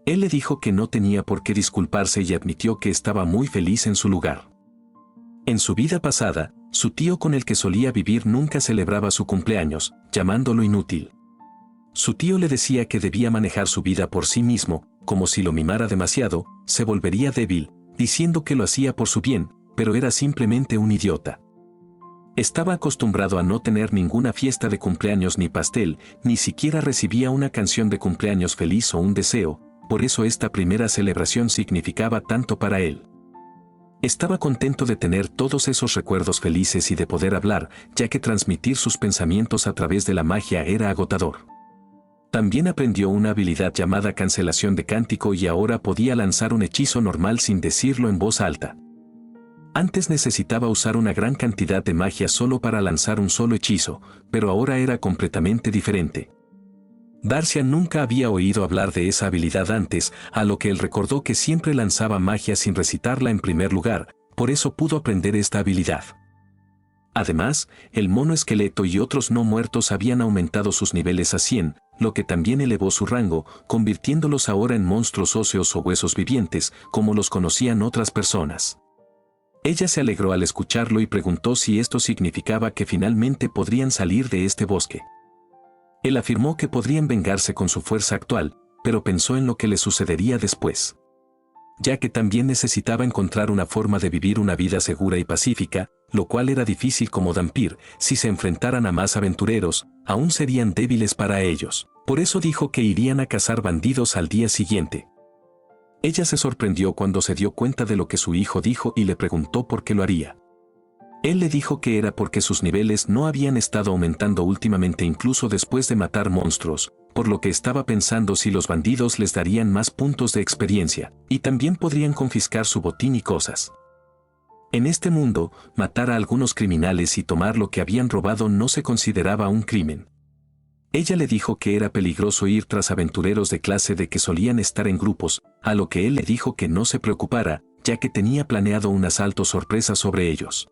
Él le dijo que no tenía por qué disculparse y admitió que estaba muy feliz en su lugar. En su vida pasada, su tío con el que solía vivir nunca celebraba su cumpleaños, llamándolo inútil. Su tío le decía que debía manejar su vida por sí mismo, como si lo mimara demasiado, se volvería débil, diciendo que lo hacía por su bien, pero era simplemente un idiota. Estaba acostumbrado a no tener ninguna fiesta de cumpleaños ni pastel, ni siquiera recibía una canción de cumpleaños feliz o un deseo, por eso esta primera celebración significaba tanto para él. Estaba contento de tener todos esos recuerdos felices y de poder hablar, ya que transmitir sus pensamientos a través de la magia era agotador. También aprendió una habilidad llamada cancelación de cántico y ahora podía lanzar un hechizo normal sin decirlo en voz alta. Antes necesitaba usar una gran cantidad de magia solo para lanzar un solo hechizo, pero ahora era completamente diferente. Darcy nunca había oído hablar de esa habilidad antes, a lo que él recordó que siempre lanzaba magia sin recitarla en primer lugar, por eso pudo aprender esta habilidad. Además, el mono esqueleto y otros no muertos habían aumentado sus niveles a 100, lo que también elevó su rango, convirtiéndolos ahora en monstruos óseos o huesos vivientes, como los conocían otras personas. Ella se alegró al escucharlo y preguntó si esto significaba que finalmente podrían salir de este bosque. Él afirmó que podrían vengarse con su fuerza actual, pero pensó en lo que le sucedería después. Ya que también necesitaba encontrar una forma de vivir una vida segura y pacífica, lo cual era difícil como Dhampir, si se enfrentaran a más aventureros, aún serían débiles para ellos. Por eso dijo que irían a cazar bandidos al día siguiente. Ella se sorprendió cuando se dio cuenta de lo que su hijo dijo y le preguntó por qué lo haría. Él le dijo que era porque sus niveles no habían estado aumentando últimamente incluso después de matar monstruos, por lo que estaba pensando si los bandidos les darían más puntos de experiencia, y también podrían confiscar su botín y cosas. En este mundo, matar a algunos criminales y tomar lo que habían robado no se consideraba un crimen. Ella le dijo que era peligroso ir tras aventureros de clase D que solían estar en grupos, a lo que él le dijo que no se preocupara, ya que tenía planeado un asalto sorpresa sobre ellos.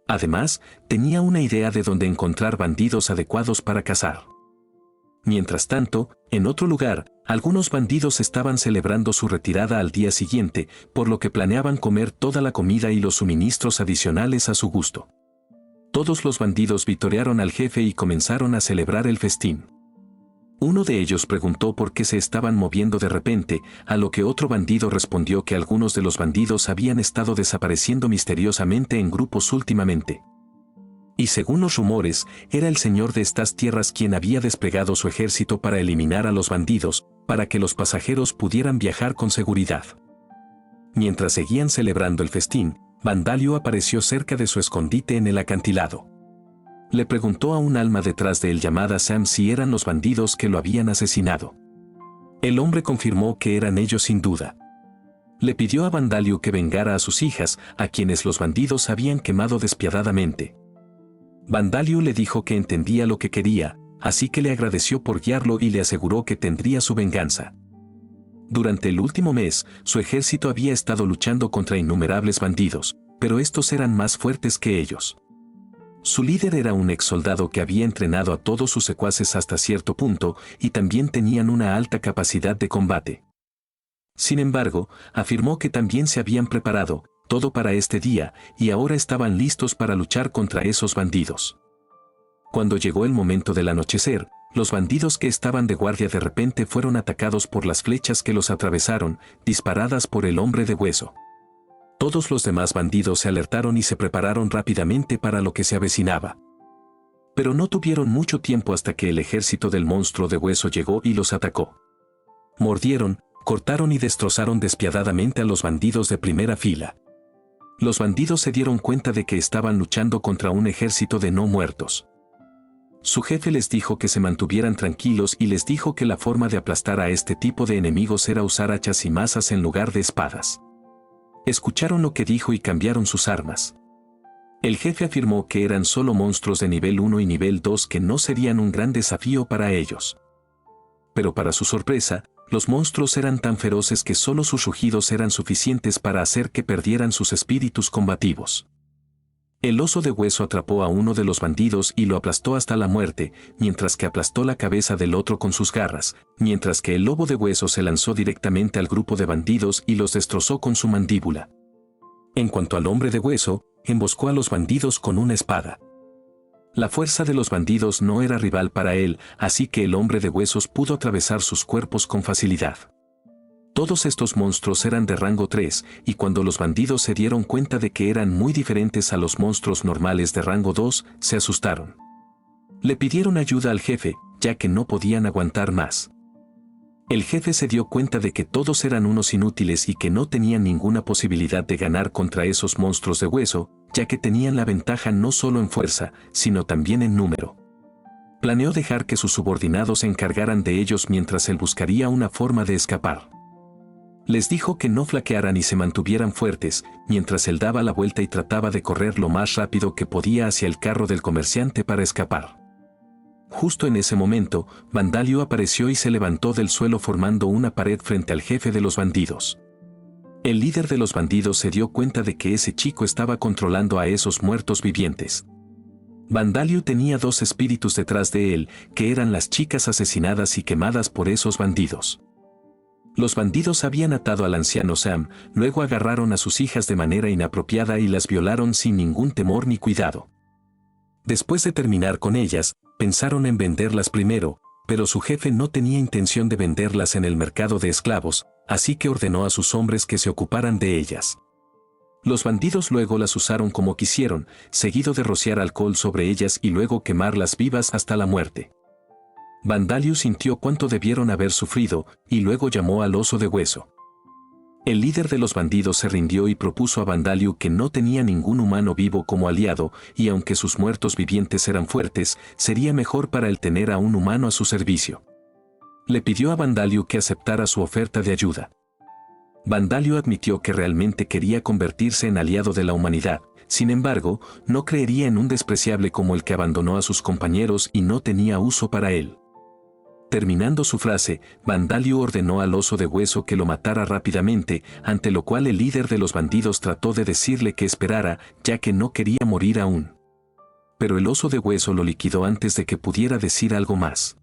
Además, tenía una idea de dónde encontrar bandidos adecuados para cazar. Mientras tanto, en otro lugar, algunos bandidos estaban celebrando su retirada al día siguiente, por lo que planeaban comer toda la comida y los suministros adicionales a su gusto. Todos los bandidos vitorearon al jefe y comenzaron a celebrar el festín. Uno de ellos preguntó por qué se estaban moviendo de repente, a lo que otro bandido respondió que algunos de los bandidos habían estado desapareciendo misteriosamente en grupos últimamente. Y según los rumores, era el señor de estas tierras quien había desplegado su ejército para eliminar a los bandidos, para que los pasajeros pudieran viajar con seguridad. Mientras seguían celebrando el festín, Vandalio apareció cerca de su escondite en el acantilado. Le preguntó a un alma detrás de él llamada Sam si eran los bandidos que lo habían asesinado. El hombre confirmó que eran ellos sin duda. Le pidió a Vandalio que vengara a sus hijas, a quienes los bandidos habían quemado despiadadamente. Vandalio le dijo que entendía lo que quería, así que le agradeció por guiarlo y le aseguró que tendría su venganza. Durante el último mes, su ejército había estado luchando contra innumerables bandidos, pero estos eran más fuertes que ellos. Su líder era un ex soldado que había entrenado a todos sus secuaces hasta cierto punto y también tenían una alta capacidad de combate. Sin embargo, afirmó que también se habían preparado, todo para este día, y ahora estaban listos para luchar contra esos bandidos. Cuando llegó el momento del anochecer, los bandidos que estaban de guardia de repente fueron atacados por las flechas que los atravesaron, disparadas por el hombre de hueso. Todos los demás bandidos se alertaron y se prepararon rápidamente para lo que se avecinaba. Pero no tuvieron mucho tiempo hasta que el ejército del monstruo de hueso llegó y los atacó. Mordieron, cortaron y destrozaron despiadadamente a los bandidos de primera fila. Los bandidos se dieron cuenta de que estaban luchando contra un ejército de no muertos. Su jefe les dijo que se mantuvieran tranquilos y les dijo que la forma de aplastar a este tipo de enemigos era usar hachas y mazas en lugar de espadas. Escucharon lo que dijo y cambiaron sus armas. El jefe afirmó que eran solo monstruos de nivel 1 y nivel 2 que no serían un gran desafío para ellos. Pero para su sorpresa, los monstruos eran tan feroces que solo sus rugidos eran suficientes para hacer que perdieran sus espíritus combativos. El oso de hueso atrapó a uno de los bandidos y lo aplastó hasta la muerte, mientras que aplastó la cabeza del otro con sus garras, mientras que el lobo de hueso se lanzó directamente al grupo de bandidos y los destrozó con su mandíbula. En cuanto al hombre de hueso, emboscó a los bandidos con una espada. La fuerza de los bandidos no era rival para él, así que el hombre de huesos pudo atravesar sus cuerpos con facilidad. Todos estos monstruos eran de rango 3, y cuando los bandidos se dieron cuenta de que eran muy diferentes a los monstruos normales de rango 2, se asustaron. Le pidieron ayuda al jefe, ya que no podían aguantar más. El jefe se dio cuenta de que todos eran unos inútiles y que no tenían ninguna posibilidad de ganar contra esos monstruos de hueso, ya que tenían la ventaja no solo en fuerza, sino también en número. Planeó dejar que sus subordinados se encargaran de ellos mientras él buscaría una forma de escapar. Les dijo que no flaquearan y se mantuvieran fuertes, mientras él daba la vuelta y trataba de correr lo más rápido que podía hacia el carro del comerciante para escapar. Justo en ese momento, Vandalio apareció y se levantó del suelo formando una pared frente al jefe de los bandidos. El líder de los bandidos se dio cuenta de que ese chico estaba controlando a esos muertos vivientes. Vandalio tenía dos espíritus detrás de él, que eran las chicas asesinadas y quemadas por esos bandidos. Los bandidos habían atado al anciano Sam, luego agarraron a sus hijas de manera inapropiada y las violaron sin ningún temor ni cuidado. Después de terminar con ellas, pensaron en venderlas primero, pero su jefe no tenía intención de venderlas en el mercado de esclavos, así que ordenó a sus hombres que se ocuparan de ellas. Los bandidos luego las usaron como quisieron, seguido de rociar alcohol sobre ellas y luego quemarlas vivas hasta la muerte. Vandalio sintió cuánto debieron haber sufrido, y luego llamó al oso de hueso. El líder de los bandidos se rindió y propuso a Vandalio que no tenía ningún humano vivo como aliado, y aunque sus muertos vivientes eran fuertes, sería mejor para él tener a un humano a su servicio. Le pidió a Vandalio que aceptara su oferta de ayuda. Vandalio admitió que realmente quería convertirse en aliado de la humanidad, sin embargo, no creería en un despreciable como el que abandonó a sus compañeros y no tenía uso para él. Terminando su frase, Vandalio ordenó al oso de hueso que lo matara rápidamente, ante lo cual el líder de los bandidos trató de decirle que esperara, ya que no quería morir aún. Pero el oso de hueso lo liquidó antes de que pudiera decir algo más.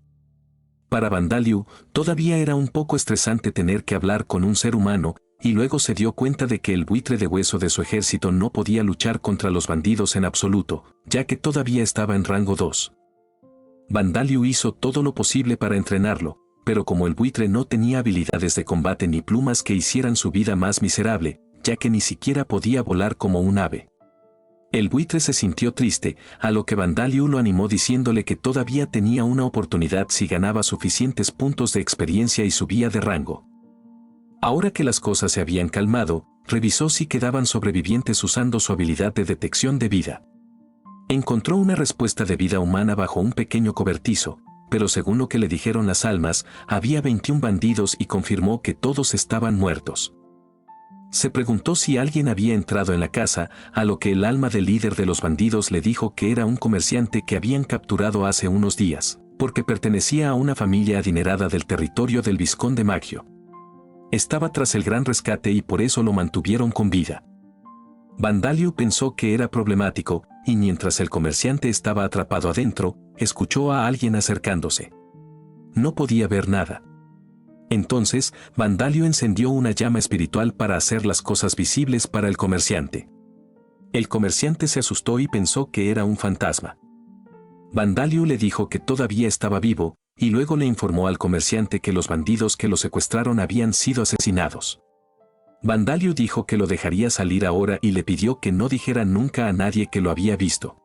Para Vandalio, todavía era un poco estresante tener que hablar con un ser humano, y luego se dio cuenta de que el buitre de hueso de su ejército no podía luchar contra los bandidos en absoluto, ya que todavía estaba en rango 2. Vandaliu hizo todo lo posible para entrenarlo, pero como el buitre no tenía habilidades de combate ni plumas que hicieran su vida más miserable, ya que ni siquiera podía volar como un ave. El buitre se sintió triste, a lo que Vandaliu lo animó diciéndole que todavía tenía una oportunidad si ganaba suficientes puntos de experiencia y subía de rango. Ahora que las cosas se habían calmado, revisó si quedaban sobrevivientes usando su habilidad de detección de vida. Encontró una respuesta de vida humana bajo un pequeño cobertizo, pero según lo que le dijeron las almas, había 21 bandidos y confirmó que todos estaban muertos. Se preguntó si alguien había entrado en la casa, a lo que el alma del líder de los bandidos le dijo que era un comerciante que habían capturado hace unos días, porque pertenecía a una familia adinerada del territorio del Vizconde Maggio. Estaba tras el gran rescate y por eso lo mantuvieron con vida. Vandaliu pensó que era problemático, y mientras el comerciante estaba atrapado adentro, escuchó a alguien acercándose. No podía ver nada. Entonces, Vandaliu encendió una llama espiritual para hacer las cosas visibles para el comerciante. El comerciante se asustó y pensó que era un fantasma. Vandaliu le dijo que todavía estaba vivo, y luego le informó al comerciante que los bandidos que lo secuestraron habían sido asesinados. Vandaliu dijo que lo dejaría salir ahora y le pidió que no dijera nunca a nadie que lo había visto.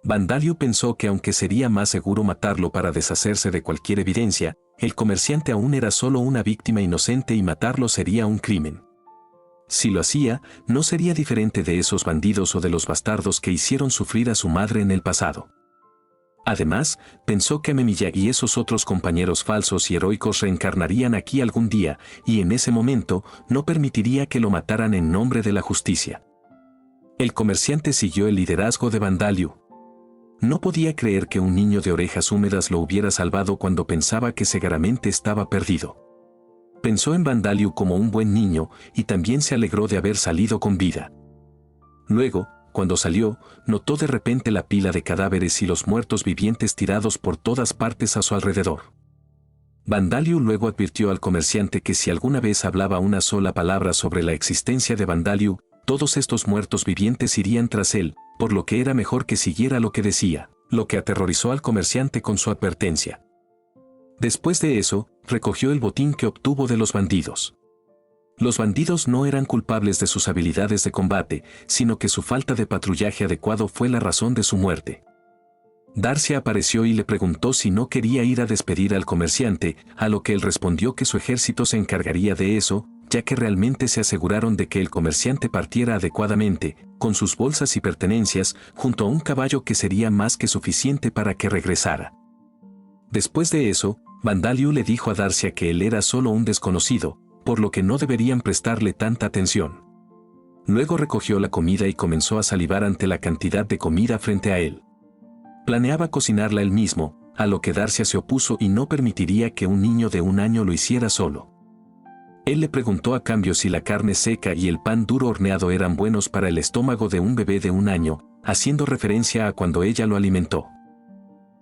Vandaliu pensó que aunque sería más seguro matarlo para deshacerse de cualquier evidencia, el comerciante aún era solo una víctima inocente y matarlo sería un crimen. Si lo hacía, no sería diferente de esos bandidos o de los bastardos que hicieron sufrir a su madre en el pasado. Además, pensó que Memilla y esos otros compañeros falsos y heroicos reencarnarían aquí algún día, y en ese momento no permitiría que lo mataran en nombre de la justicia. El comerciante siguió el liderazgo de Vandaliu. No podía creer que un niño de orejas húmedas lo hubiera salvado cuando pensaba que seguramente estaba perdido. Pensó en Vandaliu como un buen niño y también se alegró de haber salido con vida. Luego, cuando salió, notó de repente la pila de cadáveres y los muertos vivientes tirados por todas partes a su alrededor. Vandaliu luego advirtió al comerciante que si alguna vez hablaba una sola palabra sobre la existencia de Vandaliu, todos estos muertos vivientes irían tras él, por lo que era mejor que siguiera lo que decía, lo que aterrorizó al comerciante con su advertencia. Después de eso, recogió el botín que obtuvo de los bandidos. Los bandidos no eran culpables de sus habilidades de combate, sino que su falta de patrullaje adecuado fue la razón de su muerte. Darcy apareció y le preguntó si no quería ir a despedir al comerciante, a lo que él respondió que su ejército se encargaría de eso, ya que realmente se aseguraron de que el comerciante partiera adecuadamente, con sus bolsas y pertenencias, junto a un caballo que sería más que suficiente para que regresara. Después de eso, Vandaliu le dijo a Darcy que él era solo un desconocido, por lo que no deberían prestarle tanta atención. Luego recogió la comida y comenzó a salivar ante la cantidad de comida frente a él. Planeaba cocinarla él mismo, a lo que Darcy se opuso y no permitiría que un niño de 1 año lo hiciera solo. Él le preguntó a cambio si la carne seca y el pan duro horneado eran buenos para el estómago de un bebé de 1 año, haciendo referencia a cuando ella lo alimentó.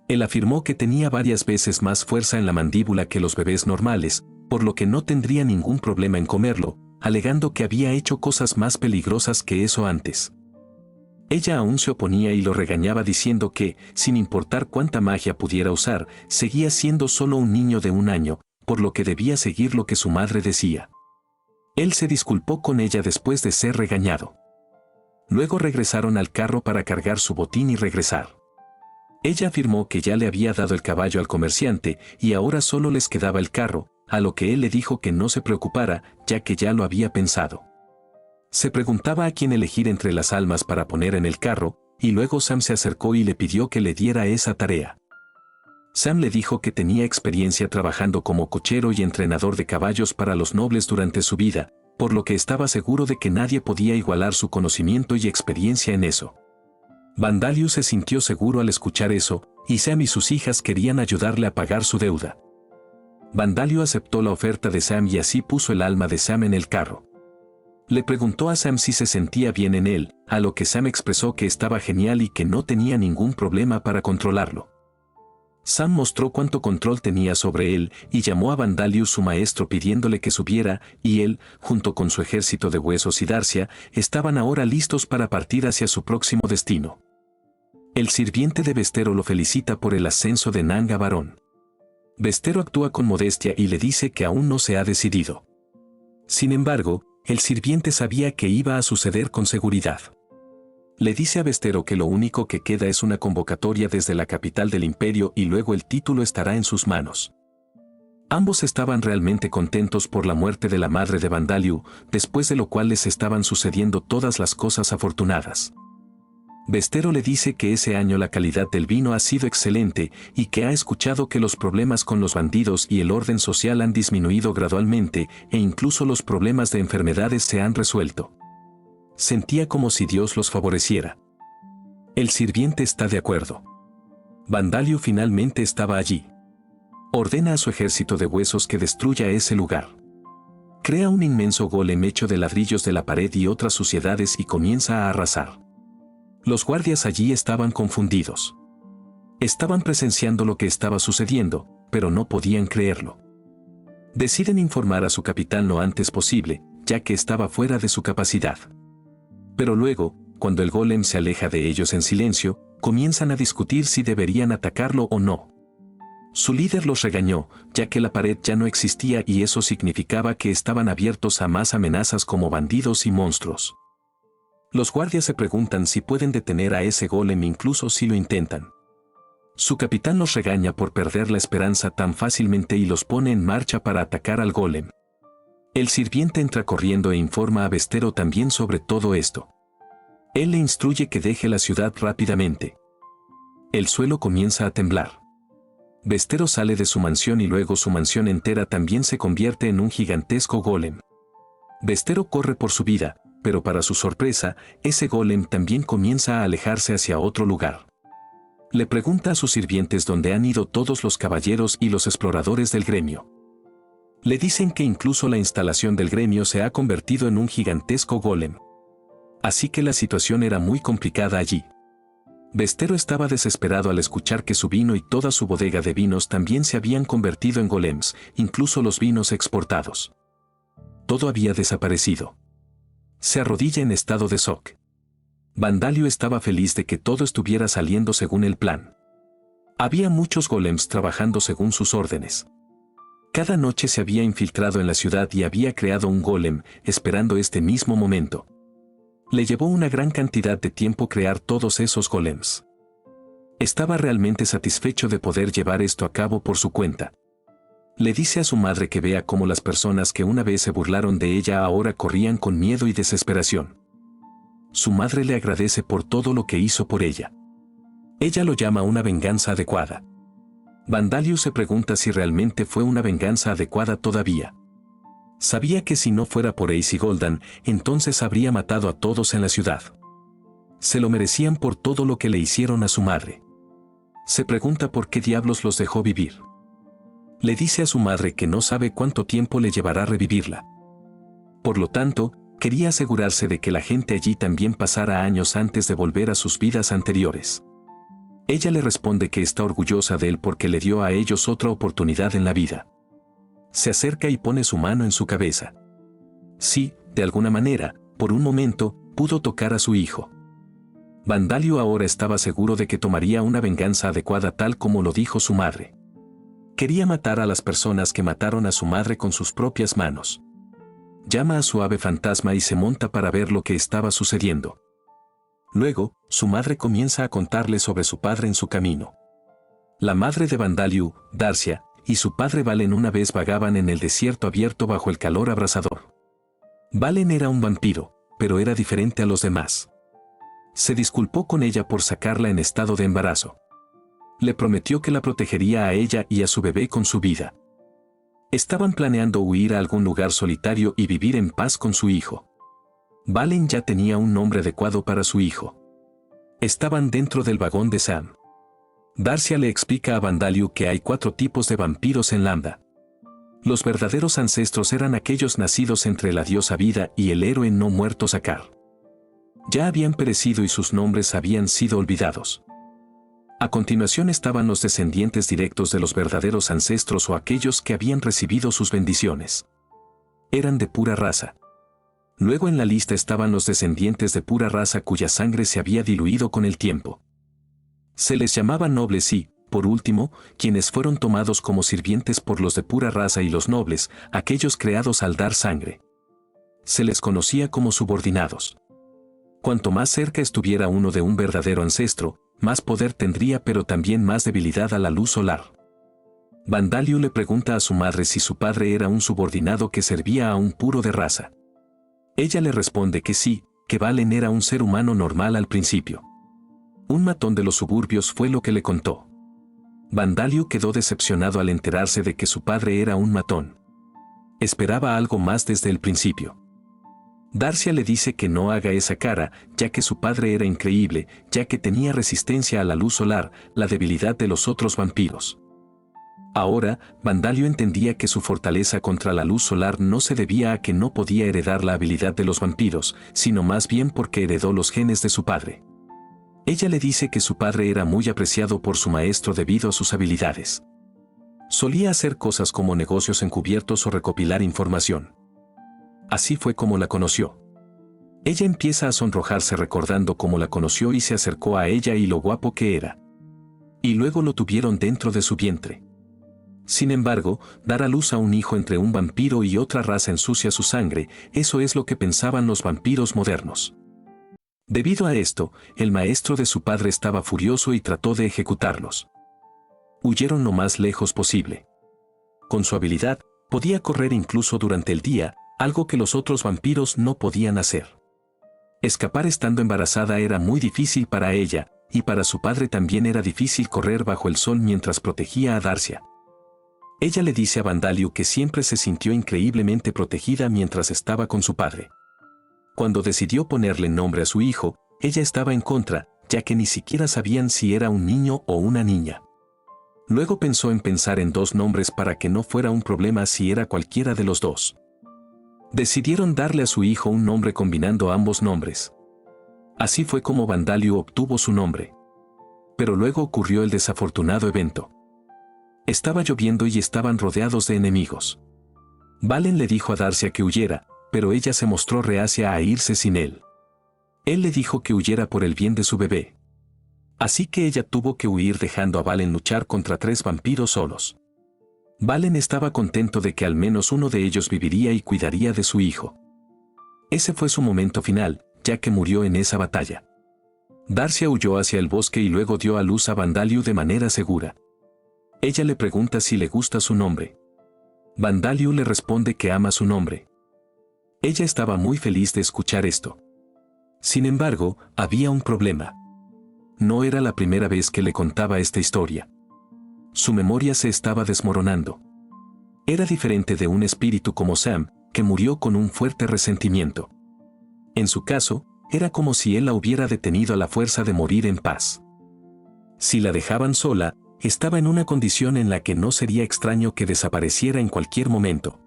Él afirmó que tenía varias veces más fuerza en la mandíbula que los bebés normales, por lo que no tendría ningún problema en comerlo, alegando que había hecho cosas más peligrosas que eso antes. Ella aún se oponía y lo regañaba diciendo que, sin importar cuánta magia pudiera usar, seguía siendo solo un niño de 1 año, por lo que debía seguir lo que su madre decía. Él se disculpó con ella después de ser regañado. Luego regresaron al carro para cargar su botín y regresar. Ella afirmó que ya le había dado el caballo al comerciante y ahora solo les quedaba el carro, a lo que él le dijo que no se preocupara, ya que ya lo había pensado. Se preguntaba a quién elegir entre las almas para poner en el carro, y luego Sam se acercó y le pidió que le diera esa tarea. Sam le dijo que tenía experiencia trabajando como cochero y entrenador de caballos para los nobles durante su vida, por lo que estaba seguro de que nadie podía igualar su conocimiento y experiencia en eso. Vandaliu se sintió seguro al escuchar eso, y Sam y sus hijas querían ayudarle a pagar su deuda. Vandaliu aceptó la oferta de Sam y así puso el alma de Sam en el carro. Le preguntó a Sam si se sentía bien en él, a lo que Sam expresó que estaba genial y que no tenía ningún problema para controlarlo. Sam mostró cuánto control tenía sobre él y llamó a Vandalius su maestro pidiéndole que subiera, y él, junto con su ejército de huesos y Darcia, estaban ahora listos para partir hacia su próximo destino. El sirviente de Vestero lo felicita por el ascenso de Nanga varón. Vestero actúa con modestia y le dice que aún no se ha decidido. Sin embargo, el sirviente sabía que iba a suceder con seguridad. Le dice a Vestero que lo único que queda es una convocatoria desde la capital del imperio y luego el título estará en sus manos. Ambos estaban realmente contentos por la muerte de la madre de Vandaliu, después de lo cual les estaban sucediendo todas las cosas afortunadas. Vestero le dice que ese año la calidad del vino ha sido excelente y que ha escuchado que los problemas con los bandidos y el orden social han disminuido gradualmente e incluso los problemas de enfermedades se han resuelto. Sentía como si Dios los favoreciera. El sirviente está de acuerdo. Vandaliu finalmente estaba allí. Ordena a su ejército de huesos que destruya ese lugar. Crea un inmenso golem hecho de ladrillos de la pared y otras suciedades y comienza a arrasar. Los guardias allí estaban confundidos. Estaban presenciando lo que estaba sucediendo, pero no podían creerlo. Deciden informar a su capitán lo antes posible, ya que estaba fuera de su capacidad. Pero luego, cuando el golem se aleja de ellos en silencio, comienzan a discutir si deberían atacarlo o no. Su líder los regañó, ya que la pared ya no existía y eso significaba que estaban abiertos a más amenazas como bandidos y monstruos. Los guardias se preguntan si pueden detener a ese golem incluso si lo intentan. Su capitán los regaña por perder la esperanza tan fácilmente y los pone en marcha para atacar al golem. El sirviente entra corriendo e informa a Vestero también sobre todo esto. Él le instruye que deje la ciudad rápidamente. El suelo comienza a temblar. Vestero sale de su mansión y luego su mansión entera también se convierte en un gigantesco golem. Vestero corre por su vida, pero para su sorpresa, ese golem también comienza a alejarse hacia otro lugar. Le pregunta a sus sirvientes dónde han ido todos los caballeros y los exploradores del gremio. Le dicen que incluso la instalación del gremio se ha convertido en un gigantesco golem. Así que la situación era muy complicada allí. Vestero estaba desesperado al escuchar que su vino y toda su bodega de vinos también se habían convertido en golems, incluso los vinos exportados. Todo había desaparecido. Se arrodilla en estado de shock. Vandaliu estaba feliz de que todo estuviera saliendo según el plan. Había muchos golems trabajando según sus órdenes. Cada noche se había infiltrado en la ciudad y había creado un golem, esperando este mismo momento. Le llevó una gran cantidad de tiempo crear todos esos golems. Estaba realmente satisfecho de poder llevar esto a cabo por su cuenta. Le dice a su madre que vea cómo las personas que una vez se burlaron de ella ahora corrían con miedo y desesperación. Su madre le agradece por todo lo que hizo por ella. Ella lo llama una venganza adecuada. Vandaliu se pregunta si realmente fue una venganza adecuada todavía. Sabía que si no fuera por Ace y Gul'dan, entonces habría matado a todos en la ciudad. Se lo merecían por todo lo que le hicieron a su madre. Se pregunta por qué diablos los dejó vivir. Le dice a su madre que no sabe cuánto tiempo le llevará revivirla. Por lo tanto, quería asegurarse de que la gente allí también pasara años antes de volver a sus vidas anteriores. Ella le responde que está orgullosa de él porque le dio a ellos otra oportunidad en la vida. Se acerca y pone su mano en su cabeza. Sí, de alguna manera, por un momento, pudo tocar a su hijo. Vandaliu ahora estaba seguro de que tomaría una venganza adecuada tal como lo dijo su madre. Quería matar a las personas que mataron a su madre con sus propias manos. Llama a su ave fantasma y se monta para ver lo que estaba sucediendo. Luego, su madre comienza a contarle sobre su padre en su camino. La madre de Vandaliu, Darcia, y su padre Valen una vez vagaban en el desierto abierto bajo el calor abrasador. Valen era un vampiro, pero era diferente a los demás. Se disculpó con ella por sacarla en estado de embarazo. Le prometió que la protegería a ella y a su bebé con su vida. Estaban planeando huir a algún lugar solitario y vivir en paz con su hijo. Valen ya tenía un nombre adecuado para su hijo. Estaban dentro del vagón de Sam. Darcia le explica a Vandaliu que hay 4 tipos de vampiros en Lambda. Los verdaderos ancestros eran aquellos nacidos entre la diosa Vida y el héroe no muerto Sakar. Ya habían perecido y sus nombres habían sido olvidados. A continuación estaban los descendientes directos de los verdaderos ancestros o aquellos que habían recibido sus bendiciones. Eran de pura raza. Luego en la lista estaban los descendientes de pura raza cuya sangre se había diluido con el tiempo. Se les llamaba nobles y, por último, quienes fueron tomados como sirvientes por los de pura raza y los nobles, aquellos creados al dar sangre. Se les conocía como subordinados. Cuanto más cerca estuviera uno de un verdadero ancestro, más poder tendría pero también más debilidad a la luz solar. Vandaliu le pregunta a su madre si su padre era un subordinado que servía a un puro de raza. Ella le responde que sí, que Valen era un ser humano normal al principio. Un matón de los suburbios fue lo que le contó. Vandaliu quedó decepcionado al enterarse de que su padre era un matón. Esperaba algo más desde el principio. Darcia le dice que no haga esa cara, ya que su padre era increíble, ya que tenía resistencia a la luz solar, la debilidad de los otros vampiros. Ahora, Vandaliu entendía que su fortaleza contra la luz solar no se debía a que no podía heredar la habilidad de los vampiros, sino más bien porque heredó los genes de su padre. Ella le dice que su padre era muy apreciado por su maestro debido a sus habilidades. Solía hacer cosas como negocios encubiertos o recopilar información. Así fue como la conoció. Ella empieza a sonrojarse recordando cómo la conoció y se acercó a ella y lo guapo que era. Y luego lo tuvieron dentro de su vientre. Sin embargo, dar a luz a un hijo entre un vampiro y otra raza ensucia su sangre, eso es lo que pensaban los vampiros modernos. Debido a esto, el maestro de su padre estaba furioso y trató de ejecutarlos. Huyeron lo más lejos posible. Con su habilidad, podía correr incluso durante el día, algo que los otros vampiros no podían hacer. Escapar estando embarazada era muy difícil para ella, y para su padre también era difícil correr bajo el sol mientras protegía a Darcia. Ella le dice a Vandaliu que siempre se sintió increíblemente protegida mientras estaba con su padre. Cuando decidió ponerle nombre a su hijo, ella estaba en contra, ya que ni siquiera sabían si era un niño o una niña. Luego pensó en pensar en dos nombres para que no fuera un problema si era cualquiera de los dos. Decidieron darle a su hijo un nombre combinando ambos nombres. Así fue como Vandaliu obtuvo su nombre. Pero luego ocurrió el desafortunado evento. Estaba lloviendo y estaban rodeados de enemigos. Valen le dijo a Darcia que huyera, pero ella se mostró reacia a irse sin él. Él le dijo que huyera por el bien de su bebé. Así que ella tuvo que huir dejando a Valen luchar contra 3 vampiros solos. Valen estaba contento de que al menos uno de ellos viviría y cuidaría de su hijo. Ese fue su momento final, ya que murió en esa batalla. Darcia huyó hacia el bosque y luego dio a luz a Vandaliu de manera segura. Ella le pregunta si le gusta su nombre. Vandaliu le responde que ama su nombre. Ella estaba muy feliz de escuchar esto. Sin embargo, había un problema. No era la primera vez que le contaba esta historia. Su memoria se estaba desmoronando. Era diferente de un espíritu como Sam, que murió con un fuerte resentimiento. En su caso, era como si él la hubiera detenido a la fuerza de morir en paz. Si la dejaban sola, estaba en una condición en la que no sería extraño que desapareciera en cualquier momento.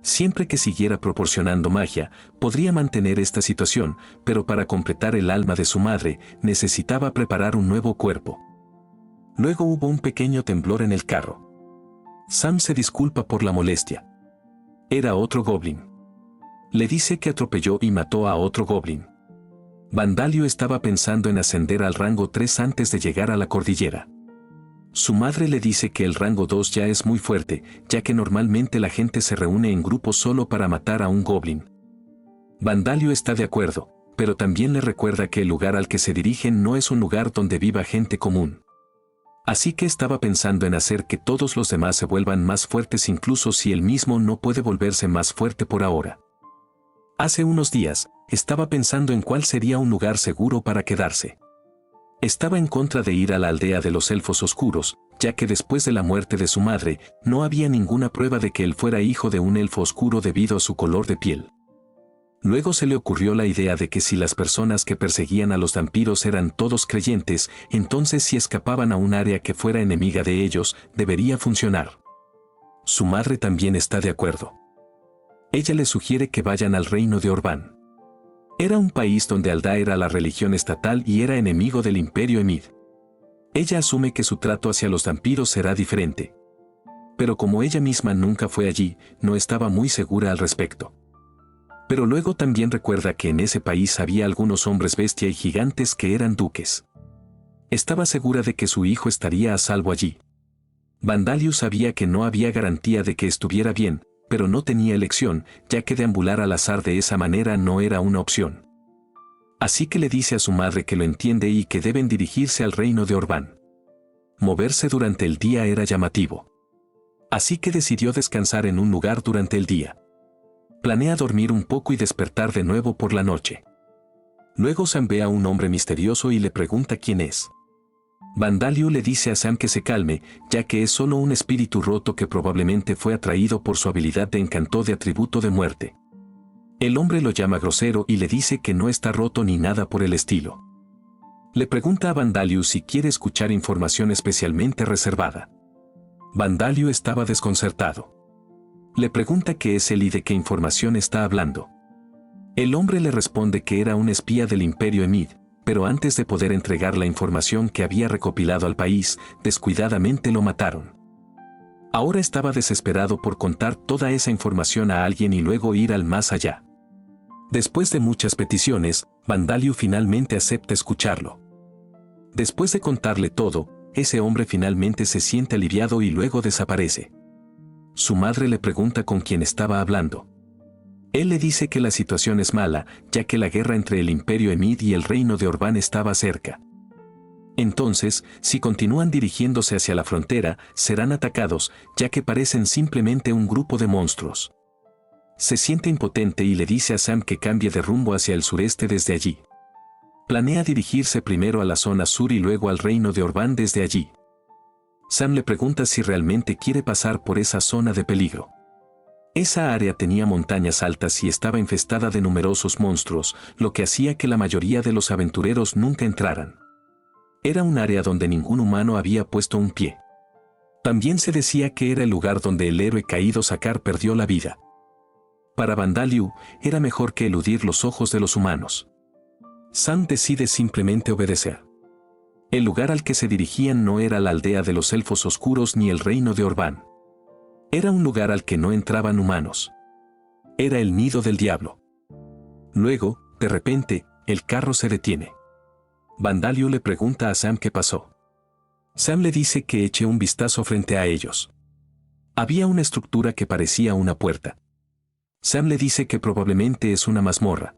Siempre que siguiera proporcionando magia, podría mantener esta situación, pero para completar el alma de su madre, necesitaba preparar un nuevo cuerpo. Luego hubo un pequeño temblor en el carro. Sam se disculpa por la molestia. Era otro goblin. Le dice que atropelló y mató a otro goblin. Vandaliu estaba pensando en ascender al rango 3 antes de llegar a la cordillera. Su madre le dice que el rango 2 ya es muy fuerte, ya que normalmente la gente se reúne en grupos solo para matar a un goblin. Vandaliu está de acuerdo, pero también le recuerda que el lugar al que se dirigen no es un lugar donde viva gente común. Así que estaba pensando en hacer que todos los demás se vuelvan más fuertes incluso si él mismo no puede volverse más fuerte por ahora. Hace unos días, estaba pensando en cuál sería un lugar seguro para quedarse. Estaba en contra de ir a la aldea de los elfos oscuros, ya que después de la muerte de su madre, no había ninguna prueba de que él fuera hijo de un elfo oscuro debido a su color de piel. Luego se le ocurrió la idea de que si las personas que perseguían a los vampiros eran todos creyentes, entonces si escapaban a un área que fuera enemiga de ellos, debería funcionar. Su madre también está de acuerdo. Ella le sugiere que vayan al reino de Orbán. Era un país donde Alda era la religión estatal y era enemigo del Imperio Emid. Ella asume que su trato hacia los vampiros será diferente. Pero como ella misma nunca fue allí, no estaba muy segura al respecto. Pero luego también recuerda que en ese país había algunos hombres bestia y gigantes que eran duques. Estaba segura de que su hijo estaría a salvo allí. Vandalius sabía que no había garantía de que estuviera bien, pero no tenía elección, ya que deambular al azar de esa manera no era una opción. Así que le dice a su madre que lo entiende y que deben dirigirse al reino de Orbán. Moverse durante el día era llamativo. Así que decidió descansar en un lugar durante el día. Planea dormir un poco y despertar de nuevo por la noche. Luego Sam ve a un hombre misterioso y le pregunta quién es. Vandaliu le dice a Sam que se calme, ya que es solo un espíritu roto que probablemente fue atraído por su habilidad de encanto de atributo de muerte. El hombre lo llama grosero y le dice que no está roto ni nada por el estilo. Le pregunta a Vandaliu si quiere escuchar información especialmente reservada. Vandaliu estaba desconcertado. Le pregunta qué es él y de qué información está hablando. El hombre le responde que era un espía del Imperio Emid, pero antes de poder entregar la información que había recopilado al país, descuidadamente lo mataron. Ahora estaba desesperado por contar toda esa información a alguien y luego ir al más allá. Después de muchas peticiones, Vandaliu finalmente acepta escucharlo. Después de contarle todo, ese hombre finalmente se siente aliviado y luego desaparece. Su madre le pregunta con quién estaba hablando. Él le dice que la situación es mala, ya que la guerra entre el Imperio Emid y el reino de Orbán estaba cerca. Entonces, si continúan dirigiéndose hacia la frontera, serán atacados, ya que parecen simplemente un grupo de monstruos. Se siente impotente y le dice a Sam que cambie de rumbo hacia el sureste desde allí. Planea dirigirse primero a la zona sur y luego al reino de Orbán desde allí. Sam le pregunta si realmente quiere pasar por esa zona de peligro. Esa área tenía montañas altas y estaba infestada de numerosos monstruos, lo que hacía que la mayoría de los aventureros nunca entraran. Era un área donde ningún humano había puesto un pie. También se decía que era el lugar donde el héroe caído Sakar perdió la vida. Para Vandaliu, era mejor que eludir los ojos de los humanos. Sam decide simplemente obedecer. El lugar al que se dirigían no era la aldea de los elfos oscuros ni el reino de Orbán. Era un lugar al que no entraban humanos. Era el nido del diablo. Luego, de repente, el carro se detiene. Vandaliu le pregunta a Sam qué pasó. Sam le dice que eche un vistazo frente a ellos. Había una estructura que parecía una puerta. Sam le dice que probablemente es una mazmorra.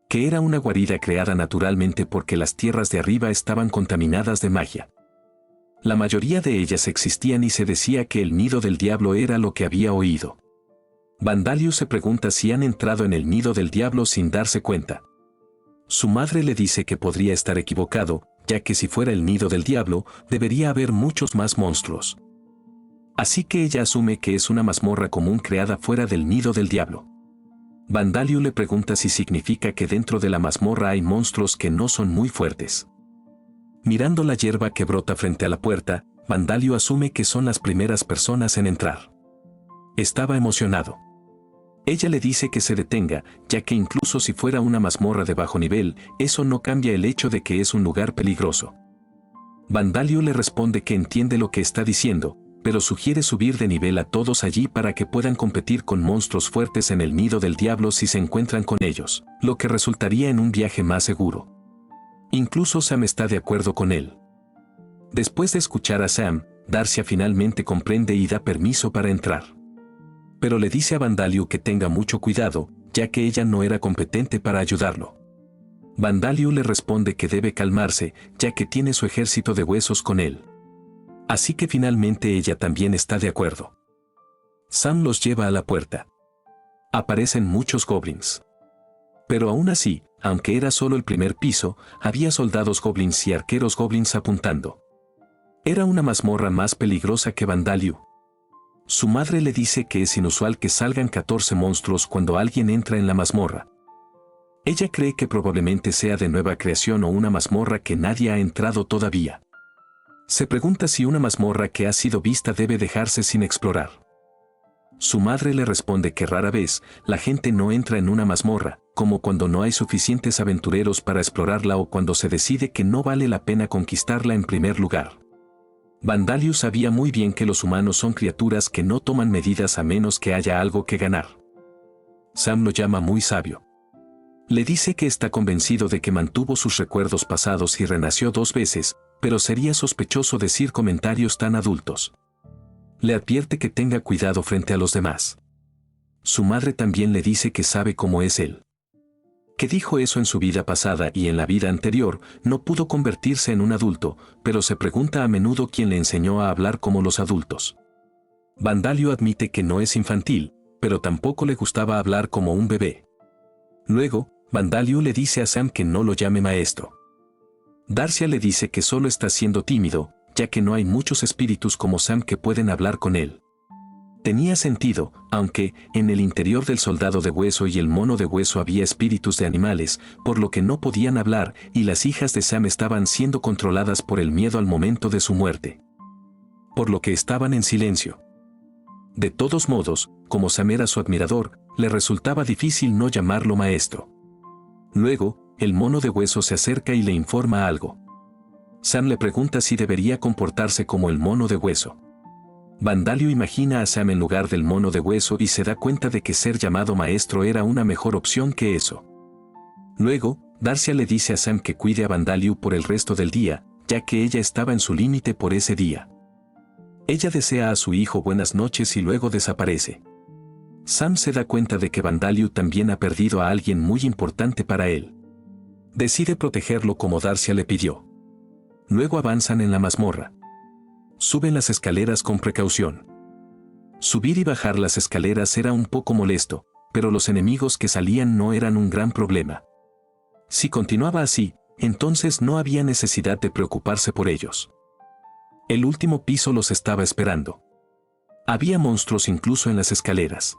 Que era una guarida creada naturalmente porque las tierras de arriba estaban contaminadas de magia. La mayoría de ellas existían y se decía que el nido del diablo era lo que había oído. Vandaliu se pregunta si han entrado en el nido del diablo sin darse cuenta. Su madre le dice que podría estar equivocado, ya que si fuera el nido del diablo, debería haber muchos más monstruos. Así que ella asume que es una mazmorra común creada fuera del nido del diablo. Vandaliu le pregunta si significa que dentro de la mazmorra hay monstruos que no son muy fuertes. Mirando la hierba que brota frente a la puerta, Vandaliu asume que son las primeras personas en entrar. Estaba emocionado. Ella le dice que se detenga, ya que incluso si fuera una mazmorra de bajo nivel, eso no cambia el hecho de que es un lugar peligroso. Vandaliu le responde que entiende lo que está diciendo, pero sugiere subir de nivel a todos allí para que puedan competir con monstruos fuertes en el nido del diablo si se encuentran con ellos, lo que resultaría en un viaje más seguro. Incluso Sam está de acuerdo con él. Después de escuchar a Sam, Darcia finalmente comprende y da permiso para entrar. Pero le dice a Vandaliu que tenga mucho cuidado, ya que ella no era competente para ayudarlo. Vandaliu le responde que debe calmarse, ya que tiene su ejército de huesos con él. Así que finalmente ella también está de acuerdo. Sam los lleva a la puerta. Aparecen muchos goblins. Pero aún así, aunque era solo el primer piso, había soldados goblins y arqueros goblins apuntando. Era una mazmorra más peligrosa que Vandaliu. Su madre le dice que es inusual que salgan 14 monstruos cuando alguien entra en la mazmorra. Ella cree que probablemente sea de nueva creación o una mazmorra que nadie ha entrado todavía. Se pregunta si una mazmorra que ha sido vista debe dejarse sin explorar. Su madre le responde que rara vez la gente no entra en una mazmorra, como cuando no hay suficientes aventureros para explorarla o cuando se decide que no vale la pena conquistarla en primer lugar. Vandaliu sabía muy bien que los humanos son criaturas que no toman medidas a menos que haya algo que ganar. Sam lo llama muy sabio. Le dice que está convencido de que mantuvo sus recuerdos pasados y renació 2 veces, pero sería sospechoso decir comentarios tan adultos. Le advierte que tenga cuidado frente a los demás. Su madre también le dice que sabe cómo es él. Que dijo eso en su vida pasada y en la vida anterior, no pudo convertirse en un adulto, pero se pregunta a menudo quién le enseñó a hablar como los adultos. Vandaliu admite que no es infantil, pero tampoco le gustaba hablar como un bebé. Luego, Vandaliu le dice a Sam que no lo llame maestro. Darcia le dice que solo está siendo tímido, ya que no hay muchos espíritus como Sam que pueden hablar con él. Tenía sentido, aunque, en el interior del soldado de hueso y el mono de hueso había espíritus de animales, por lo que no podían hablar, y las hijas de Sam estaban siendo controladas por el miedo al momento de su muerte. Por lo que estaban en silencio. De todos modos, como Sam era su admirador, le resultaba difícil no llamarlo maestro. Luego, el mono de hueso se acerca y le informa algo. Sam le pregunta si debería comportarse como el mono de hueso. Vandaliu imagina a Sam en lugar del mono de hueso y se da cuenta de que ser llamado maestro era una mejor opción que eso. Luego, Darcia le dice a Sam que cuide a Vandaliu por el resto del día, ya que ella estaba en su límite por ese día. Ella desea a su hijo buenas noches y luego desaparece. Sam se da cuenta de que Vandaliu también ha perdido a alguien muy importante para él. Decide protegerlo como Darcia le pidió. Luego avanzan en la mazmorra. Suben las escaleras con precaución. Subir y bajar las escaleras era un poco molesto, pero los enemigos que salían no eran un gran problema. Si continuaba así, entonces no había necesidad de preocuparse por ellos. El último piso los estaba esperando. Había monstruos incluso en las escaleras.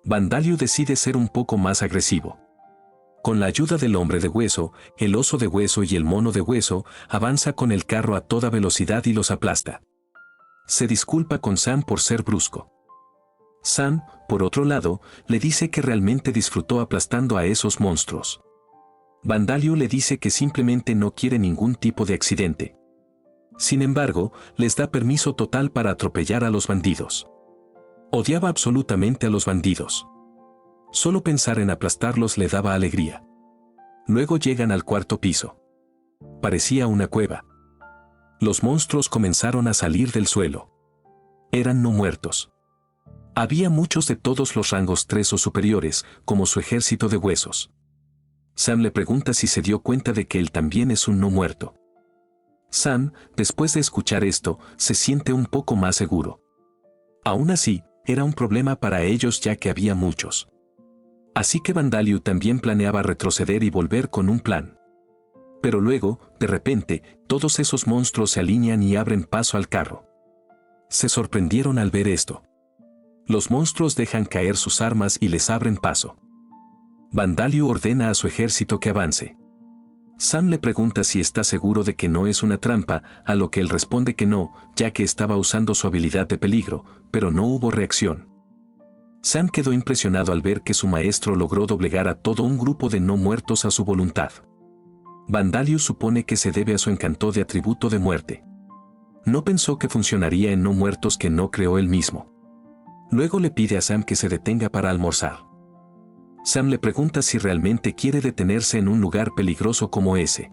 Vandaliu decide ser un poco más agresivo. Con la ayuda del hombre de hueso, el oso de hueso y el mono de hueso, avanza con el carro a toda velocidad y los aplasta. Se disculpa con Sam por ser brusco. Sam, por otro lado, le dice que realmente disfrutó aplastando a esos monstruos. Vandaliu le dice que simplemente no quiere ningún tipo de accidente. Sin embargo, les da permiso total para atropellar a los bandidos. Odiaba absolutamente a los bandidos. Solo pensar en aplastarlos le daba alegría. Luego llegan al 4.º piso. Parecía una cueva. Los monstruos comenzaron a salir del suelo. Eran no muertos. Había muchos de todos los rangos 3 o superiores, como su ejército de huesos. Sam le pregunta si se dio cuenta de que él también es un no muerto. Sam, después de escuchar esto, se siente un poco más seguro. Aún así, era un problema para ellos ya que había muchos. Así que Vandaliu también planeaba retroceder y volver con un plan. Pero luego, de repente, todos esos monstruos se alinean y abren paso al carro. Se sorprendieron al ver esto. Los monstruos dejan caer sus armas y les abren paso. Vandaliu ordena a su ejército que avance. Sam le pregunta si está seguro de que no es una trampa, a lo que él responde que no, ya que estaba usando su habilidad de peligro, pero no hubo reacción. Sam quedó impresionado al ver que su maestro logró doblegar a todo un grupo de no muertos a su voluntad. Vandaliu supone que se debe a su encanto de atributo de muerte. No pensó que funcionaría en no muertos que no creó él mismo. Luego le pide a Sam que se detenga para almorzar. Sam le pregunta si realmente quiere detenerse en un lugar peligroso como ese.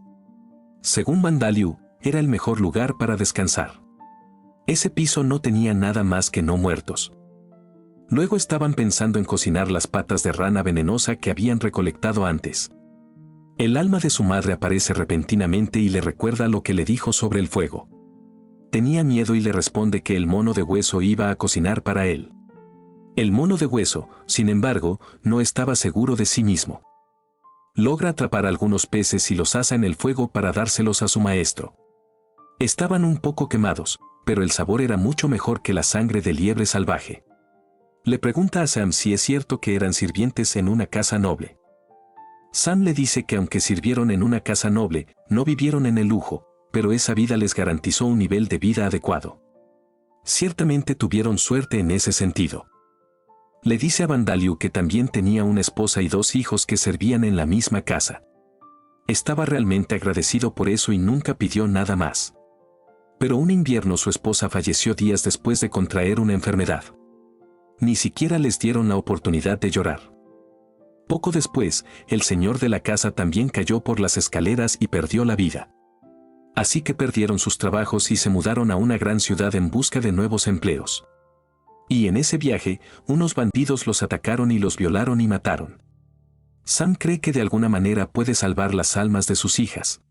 Según Vandaliu, era el mejor lugar para descansar. Ese piso no tenía nada más que no muertos. Luego estaban pensando en cocinar las patas de rana venenosa que habían recolectado antes. El alma de su madre aparece repentinamente y le recuerda lo que le dijo sobre el fuego. Tenía miedo y le responde que el mono de hueso iba a cocinar para él. El mono de hueso, sin embargo, no estaba seguro de sí mismo. Logra atrapar algunos peces y los asa en el fuego para dárselos a su maestro. Estaban un poco quemados, pero el sabor era mucho mejor que la sangre de liebre salvaje. Le pregunta a Sam si es cierto que eran sirvientes en una casa noble. Sam le dice que aunque sirvieron en una casa noble, no vivieron en el lujo, pero esa vida les garantizó un nivel de vida adecuado. Ciertamente tuvieron suerte en ese sentido. Le dice a Vandaliu que también tenía una esposa y 2 hijos que servían en la misma casa. Estaba realmente agradecido por eso y nunca pidió nada más. Pero un invierno su esposa falleció días después de contraer una enfermedad. Ni siquiera les dieron la oportunidad de llorar. Poco después, el señor de la casa también cayó por las escaleras y perdió la vida. Así que perdieron sus trabajos y se mudaron a una gran ciudad en busca de nuevos empleos. Y en ese viaje, unos bandidos los atacaron y los violaron y mataron. Sam cree que de alguna manera puede salvar las almas de sus hijas.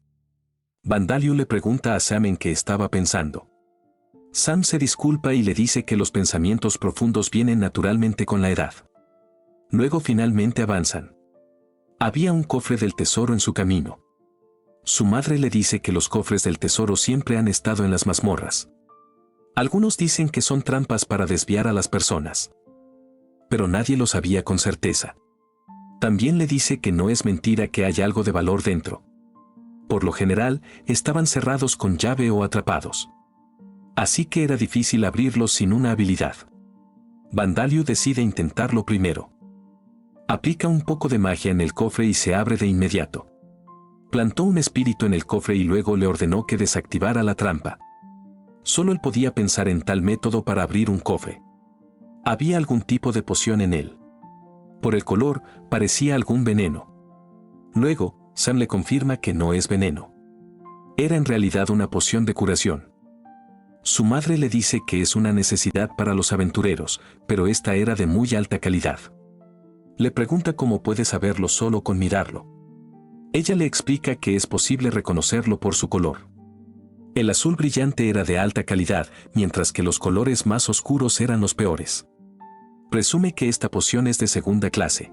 Vandaliu le pregunta a Sam en qué estaba pensando. Sam se disculpa y le dice que los pensamientos profundos vienen naturalmente con la edad. Luego finalmente avanzan. Había un cofre del tesoro en su camino. Su madre le dice que los cofres del tesoro siempre han estado en las mazmorras. Algunos dicen que son trampas para desviar a las personas. Pero nadie lo sabía con certeza. También le dice que no es mentira que haya algo de valor dentro. Por lo general, estaban cerrados con llave o atrapados. Así que era difícil abrirlos sin una habilidad. Vandaliu decide intentarlo primero. Aplica un poco de magia en el cofre y se abre de inmediato. Plantó un espíritu en el cofre y luego le ordenó que desactivara la trampa. Solo él podía pensar en tal método para abrir un cofre. Había algún tipo de poción en él. Por el color, parecía algún veneno. Luego, Sam le confirma que no es veneno. Era en realidad una poción de curación. Su madre le dice que es una necesidad para los aventureros, pero esta era de muy alta calidad. Le pregunta cómo puede saberlo solo con mirarlo. Ella le explica que es posible reconocerlo por su color. El azul brillante era de alta calidad, mientras que los colores más oscuros eran los peores. Presume que esta poción es de segunda clase.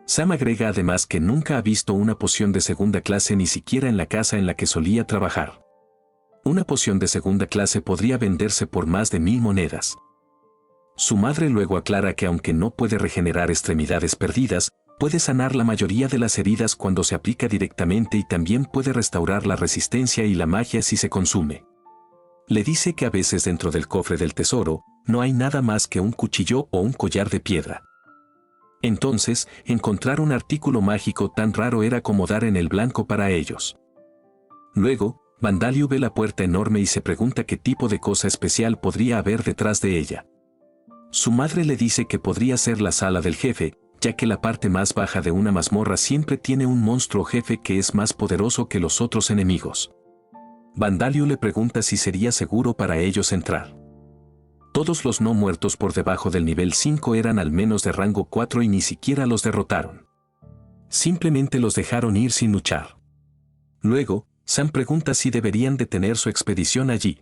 Sam agrega además que nunca ha visto una poción de segunda clase ni siquiera en la casa en la que solía trabajar. Una poción de segunda clase podría venderse por más de 1000 monedas. Su madre luego aclara que aunque no puede regenerar extremidades perdidas, puede sanar la mayoría de las heridas cuando se aplica directamente y también puede restaurar la resistencia y la magia si se consume. Le dice que a veces dentro del cofre del tesoro, no hay nada más que un cuchillo o un collar de piedra. Entonces, encontrar un artículo mágico tan raro era como dar en el blanco para ellos. Luego, Vandaliu ve la puerta enorme y se pregunta qué tipo de cosa especial podría haber detrás de ella. Su madre le dice que podría ser la sala del jefe, ya que la parte más baja de una mazmorra siempre tiene un monstruo jefe que es más poderoso que los otros enemigos. Vandaliu le pregunta si sería seguro para ellos entrar. Todos los no muertos por debajo del nivel 5 eran al menos de rango 4 y ni siquiera los derrotaron. Simplemente los dejaron ir sin luchar. Luego, Sam pregunta si deberían detener su expedición allí.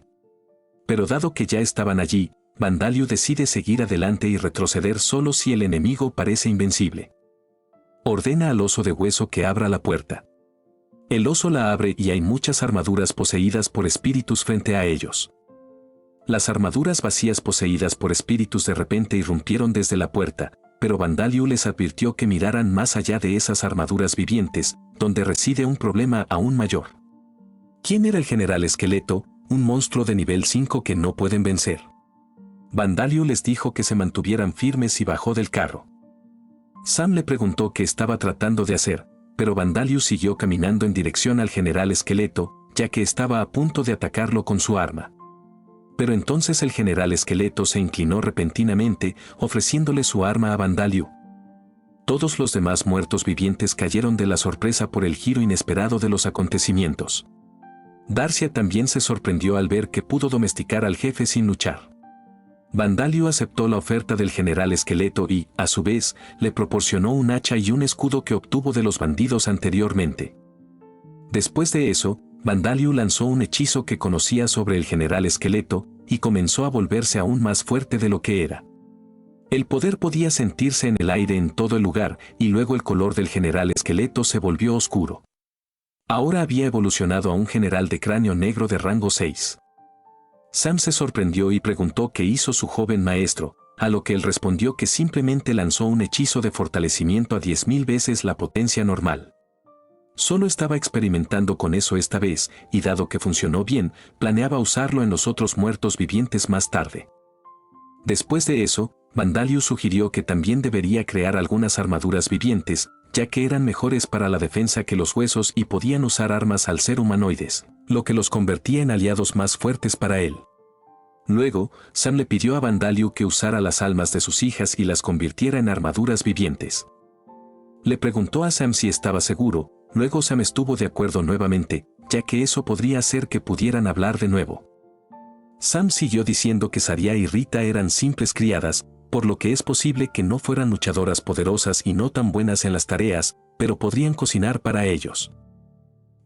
Pero dado que ya estaban allí, Vandaliu decide seguir adelante y retroceder solo si el enemigo parece invencible. Ordena al oso de hueso que abra la puerta. El oso la abre y hay muchas armaduras poseídas por espíritus frente a ellos. Las armaduras vacías poseídas por espíritus de repente irrumpieron desde la puerta, pero Vandaliu les advirtió que miraran más allá de esas armaduras vivientes, donde reside un problema aún mayor. ¿Quién era el general esqueleto, un monstruo de nivel 5 que no pueden vencer? Vandaliu les dijo que se mantuvieran firmes y bajó del carro. Sam le preguntó qué estaba tratando de hacer, pero Vandaliu siguió caminando en dirección al general esqueleto, ya que estaba a punto de atacarlo con su arma. Pero entonces el general esqueleto se inclinó repentinamente, ofreciéndole su arma a Vandaliu. Todos los demás muertos vivientes cayeron de la sorpresa por el giro inesperado de los acontecimientos. Darcia también se sorprendió al ver que pudo domesticar al jefe sin luchar. Vandaliu aceptó la oferta del general esqueleto y, a su vez, le proporcionó un hacha y un escudo que obtuvo de los bandidos anteriormente. Después de eso, Vandaliu lanzó un hechizo que conocía sobre el general esqueleto, y comenzó a volverse aún más fuerte de lo que era. El poder podía sentirse en el aire en todo el lugar, y luego el color del general esqueleto se volvió oscuro. Ahora había evolucionado a un general de cráneo negro de rango 6. Sam se sorprendió y preguntó qué hizo su joven maestro, a lo que él respondió que simplemente lanzó un hechizo de fortalecimiento a 10.000 veces la potencia normal. Solo estaba experimentando con eso esta vez, y dado que funcionó bien, planeaba usarlo en los otros muertos vivientes más tarde. Después de eso, Vandalius sugirió que también debería crear algunas armaduras vivientes, ya que eran mejores para la defensa que los huesos y podían usar armas al ser humanoides, lo que los convertía en aliados más fuertes para él. Luego, Sam le pidió a Vandalius que usara las almas de sus hijas y las convirtiera en armaduras vivientes. Le preguntó a Sam si estaba seguro, luego Sam estuvo de acuerdo nuevamente, ya que eso podría hacer que pudieran hablar de nuevo. Sam siguió diciendo que Saria y Rita eran simples criadas, por lo que es posible que no fueran luchadoras poderosas y no tan buenas en las tareas, pero podrían cocinar para ellos.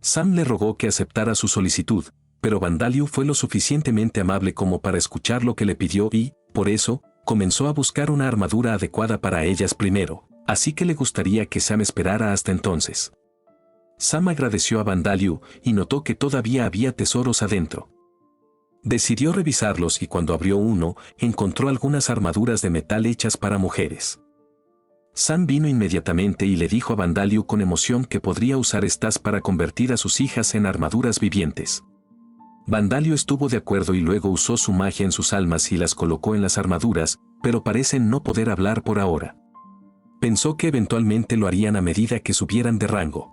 Sam le rogó que aceptara su solicitud, pero Vandalius fue lo suficientemente amable como para escuchar lo que le pidió y, por eso, comenzó a buscar una armadura adecuada para ellas primero, así que le gustaría que Sam esperara hasta entonces. Sam agradeció a Vandalius y notó que todavía había tesoros adentro. Decidió revisarlos y cuando abrió uno, encontró algunas armaduras de metal hechas para mujeres. Sam vino inmediatamente y le dijo a Vandalius con emoción que podría usar estas para convertir a sus hijas en armaduras vivientes. Vandalius estuvo de acuerdo y luego usó su magia en sus almas y las colocó en las armaduras, pero parecen no poder hablar por ahora. Pensó que eventualmente lo harían a medida que subieran de rango.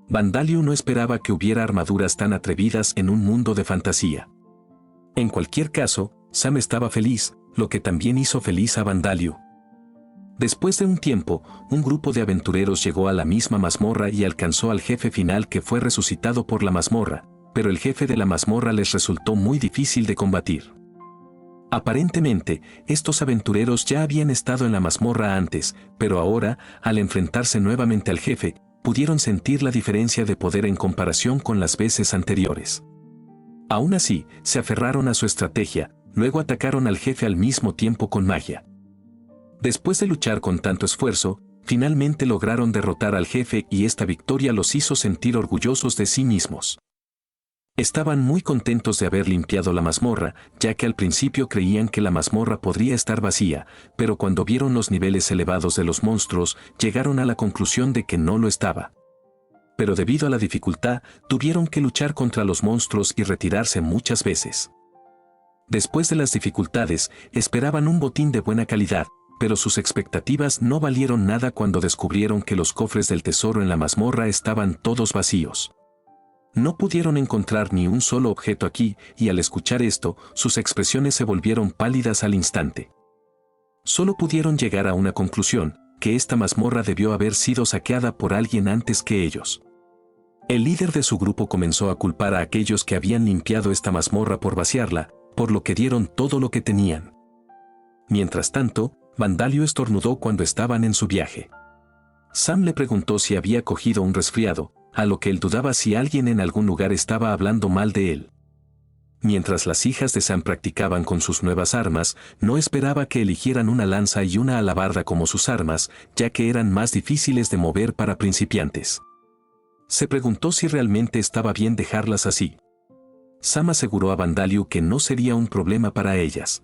Vandalius no esperaba que hubiera armaduras tan atrevidas en un mundo de fantasía. En cualquier caso, Sam estaba feliz, lo que también hizo feliz a Vandalius. Después de un tiempo, un grupo de aventureros llegó a la misma mazmorra y alcanzó al jefe final que fue resucitado por la mazmorra, pero el jefe de la mazmorra les resultó muy difícil de combatir. Aparentemente, estos aventureros ya habían estado en la mazmorra antes, pero ahora, al enfrentarse nuevamente al jefe, pudieron sentir la diferencia de poder en comparación con las veces anteriores. Aún así, se aferraron a su estrategia, luego atacaron al jefe al mismo tiempo con magia. Después de luchar con tanto esfuerzo, finalmente lograron derrotar al jefe y esta victoria los hizo sentir orgullosos de sí mismos. Estaban muy contentos de haber limpiado la mazmorra, ya que al principio creían que la mazmorra podría estar vacía, pero cuando vieron los niveles elevados de los monstruos, llegaron a la conclusión de que no lo estaba. Pero debido a la dificultad, tuvieron que luchar contra los monstruos y retirarse muchas veces. Después de las dificultades, esperaban un botín de buena calidad, pero sus expectativas no valieron nada cuando descubrieron que los cofres del tesoro en la mazmorra estaban todos vacíos. No pudieron encontrar ni un solo objeto aquí, y al escuchar esto, sus expresiones se volvieron pálidas al instante. Solo pudieron llegar a una conclusión, que esta mazmorra debió haber sido saqueada por alguien antes que ellos. El líder de su grupo comenzó a culpar a aquellos que habían limpiado esta mazmorra por vaciarla, por lo que dieron todo lo que tenían. Mientras tanto, Vandalius estornudó cuando estaban en su viaje. Sam le preguntó si había cogido un resfriado, a lo que él dudaba si alguien en algún lugar estaba hablando mal de él. Mientras las hijas de Sam practicaban con sus nuevas armas, no esperaba que eligieran una lanza y una alabarda como sus armas, ya que eran más difíciles de mover para principiantes. Se preguntó si realmente estaba bien dejarlas así. Sam aseguró a Vandalius que no sería un problema para ellas.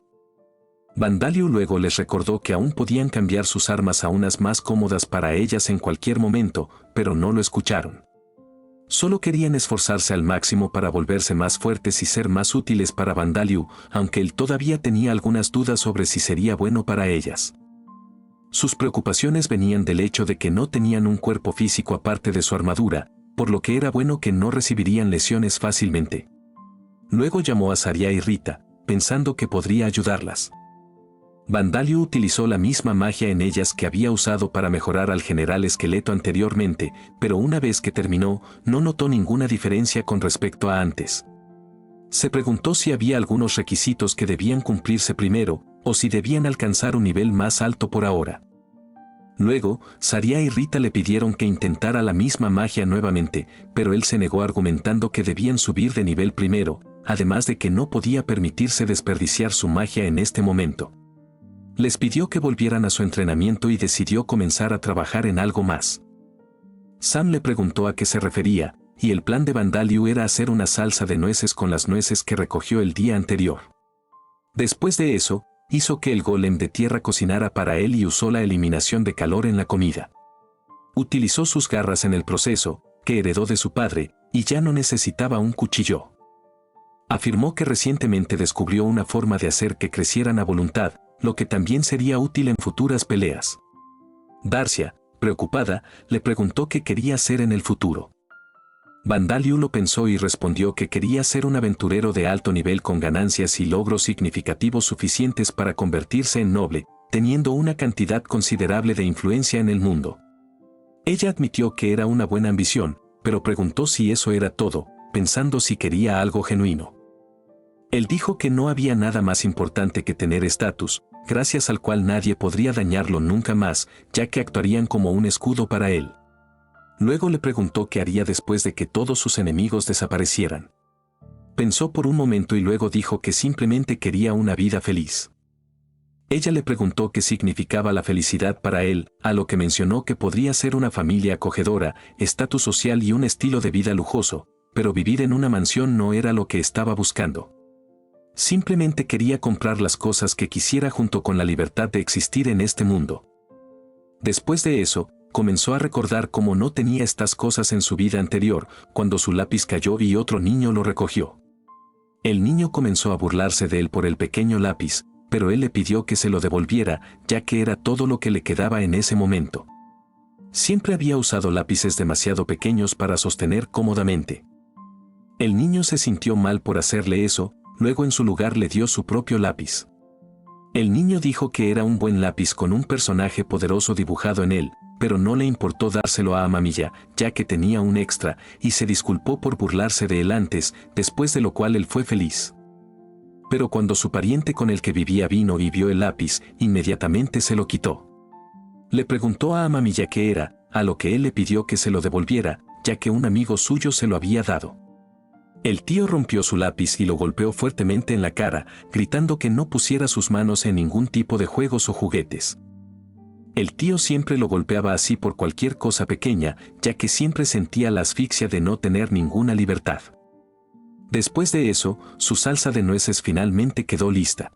Vandalius luego les recordó que aún podían cambiar sus armas a unas más cómodas para ellas en cualquier momento, pero no lo escucharon. Solo querían esforzarse al máximo para volverse más fuertes y ser más útiles para Vandalius, aunque él todavía tenía algunas dudas sobre si sería bueno para ellas. Sus preocupaciones venían del hecho de que no tenían un cuerpo físico aparte de su armadura, por lo que era bueno que no recibirían lesiones fácilmente. Luego llamó a Saria y Rita, pensando que podría ayudarlas. Vandalius utilizó la misma magia en ellas que había usado para mejorar al general esqueleto anteriormente, pero una vez que terminó, no notó ninguna diferencia con respecto a antes. Se preguntó si había algunos requisitos que debían cumplirse primero, o si debían alcanzar un nivel más alto por ahora. Luego, Saria y Rita le pidieron que intentara la misma magia nuevamente, pero él se negó argumentando que debían subir de nivel primero, además de que no podía permitirse desperdiciar su magia en este momento. Les pidió que volvieran a su entrenamiento y decidió comenzar a trabajar en algo más. Sam le preguntó a qué se refería, y el plan de Vandalius era hacer una salsa de nueces con las nueces que recogió el día anterior. Después de eso, hizo que el golem de tierra cocinara para él y usó la eliminación de calor en la comida. Utilizó sus garras en el proceso, que heredó de su padre, y ya no necesitaba un cuchillo. Afirmó que recientemente descubrió una forma de hacer que crecieran a voluntad, lo que también sería útil en futuras peleas. Darcia, preocupada, le preguntó qué quería hacer en el futuro. Vandaliu lo pensó y respondió que quería ser un aventurero de alto nivel con ganancias y logros significativos suficientes para convertirse en noble, teniendo una cantidad considerable de influencia en el mundo. Ella admitió que era una buena ambición, pero preguntó si eso era todo, pensando si quería algo genuino. Él dijo que no había nada más importante que tener estatus, gracias al cual nadie podría dañarlo nunca más, ya que actuarían como un escudo para él. Luego le preguntó qué haría después de que todos sus enemigos desaparecieran. Pensó por un momento y luego dijo que simplemente quería una vida feliz. Ella le preguntó qué significaba la felicidad para él, a lo que mencionó que podría ser una familia acogedora, estatus social y un estilo de vida lujoso, pero vivir en una mansión no era lo que estaba buscando. Simplemente quería comprar las cosas que quisiera junto con la libertad de existir en este mundo. Después de eso, comenzó a recordar cómo no tenía estas cosas en su vida anterior, cuando su lápiz cayó y otro niño lo recogió. El niño comenzó a burlarse de él por el pequeño lápiz, pero él le pidió que se lo devolviera, ya que era todo lo que le quedaba en ese momento. Siempre había usado lápices demasiado pequeños para sostener cómodamente. El niño se sintió mal por hacerle eso, luego en su lugar le dio su propio lápiz. El niño dijo que era un buen lápiz con un personaje poderoso dibujado en él, pero no le importó dárselo a Amamiya, ya que tenía un extra, y se disculpó por burlarse de él antes, después de lo cual él fue feliz. Pero cuando su pariente con el que vivía vino y vio el lápiz, inmediatamente se lo quitó. Le preguntó a Amamiya qué era, a lo que él le pidió que se lo devolviera, ya que un amigo suyo se lo había dado. El tío rompió su lápiz y lo golpeó fuertemente en la cara, gritando que no pusiera sus manos en ningún tipo de juegos o juguetes. El tío siempre lo golpeaba así por cualquier cosa pequeña, ya que siempre sentía la asfixia de no tener ninguna libertad. Después de eso, su salsa de nueces finalmente quedó lista.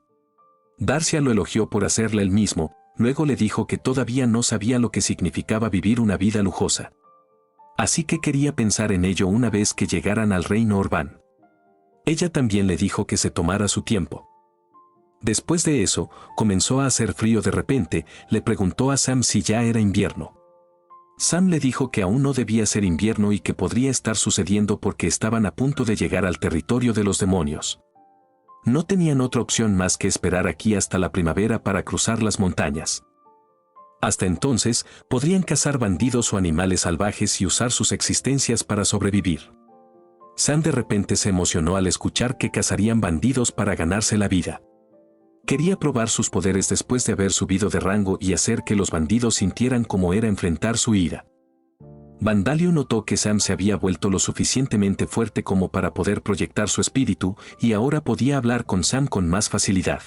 Darcia lo elogió por hacerla él mismo, luego le dijo que todavía no sabía lo que significaba vivir una vida lujosa. Así que quería pensar en ello una vez que llegaran al reino Orbán. Ella también le dijo que se tomara su tiempo. Después de eso, comenzó a hacer frío de repente, le preguntó a Sam si ya era invierno. Sam le dijo que aún no debía ser invierno y que podría estar sucediendo porque estaban a punto de llegar al territorio de los demonios. No tenían otra opción más que esperar aquí hasta la primavera para cruzar las montañas. Hasta entonces, podrían cazar bandidos o animales salvajes y usar sus existencias para sobrevivir. Sam de repente se emocionó al escuchar que cazarían bandidos para ganarse la vida. Quería probar sus poderes después de haber subido de rango y hacer que los bandidos sintieran cómo era enfrentar su ira. Vandaliu notó que Sam se había vuelto lo suficientemente fuerte como para poder proyectar su espíritu y ahora podía hablar con Sam con más facilidad.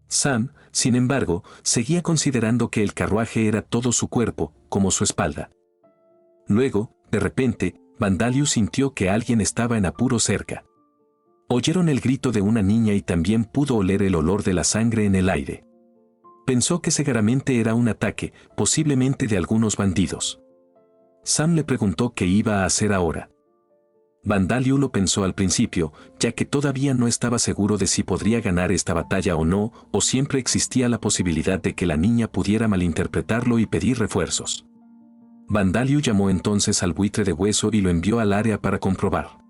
Sam, sin embargo, seguía considerando que el carruaje era todo su cuerpo, como su espalda. Luego, de repente, Vandaliu sintió que alguien estaba en apuro cerca. Oyeron el grito de una niña y también pudo oler el olor de la sangre en el aire. Pensó que seguramente era un ataque, posiblemente de algunos bandidos. Sam le preguntó qué iba a hacer ahora. Vandaliu lo pensó al principio, ya que todavía no estaba seguro de si podría ganar esta batalla o no, o siempre existía la posibilidad de que la niña pudiera malinterpretarlo y pedir refuerzos. Vandaliu llamó entonces al buitre de hueso y lo envió al área para comprobar.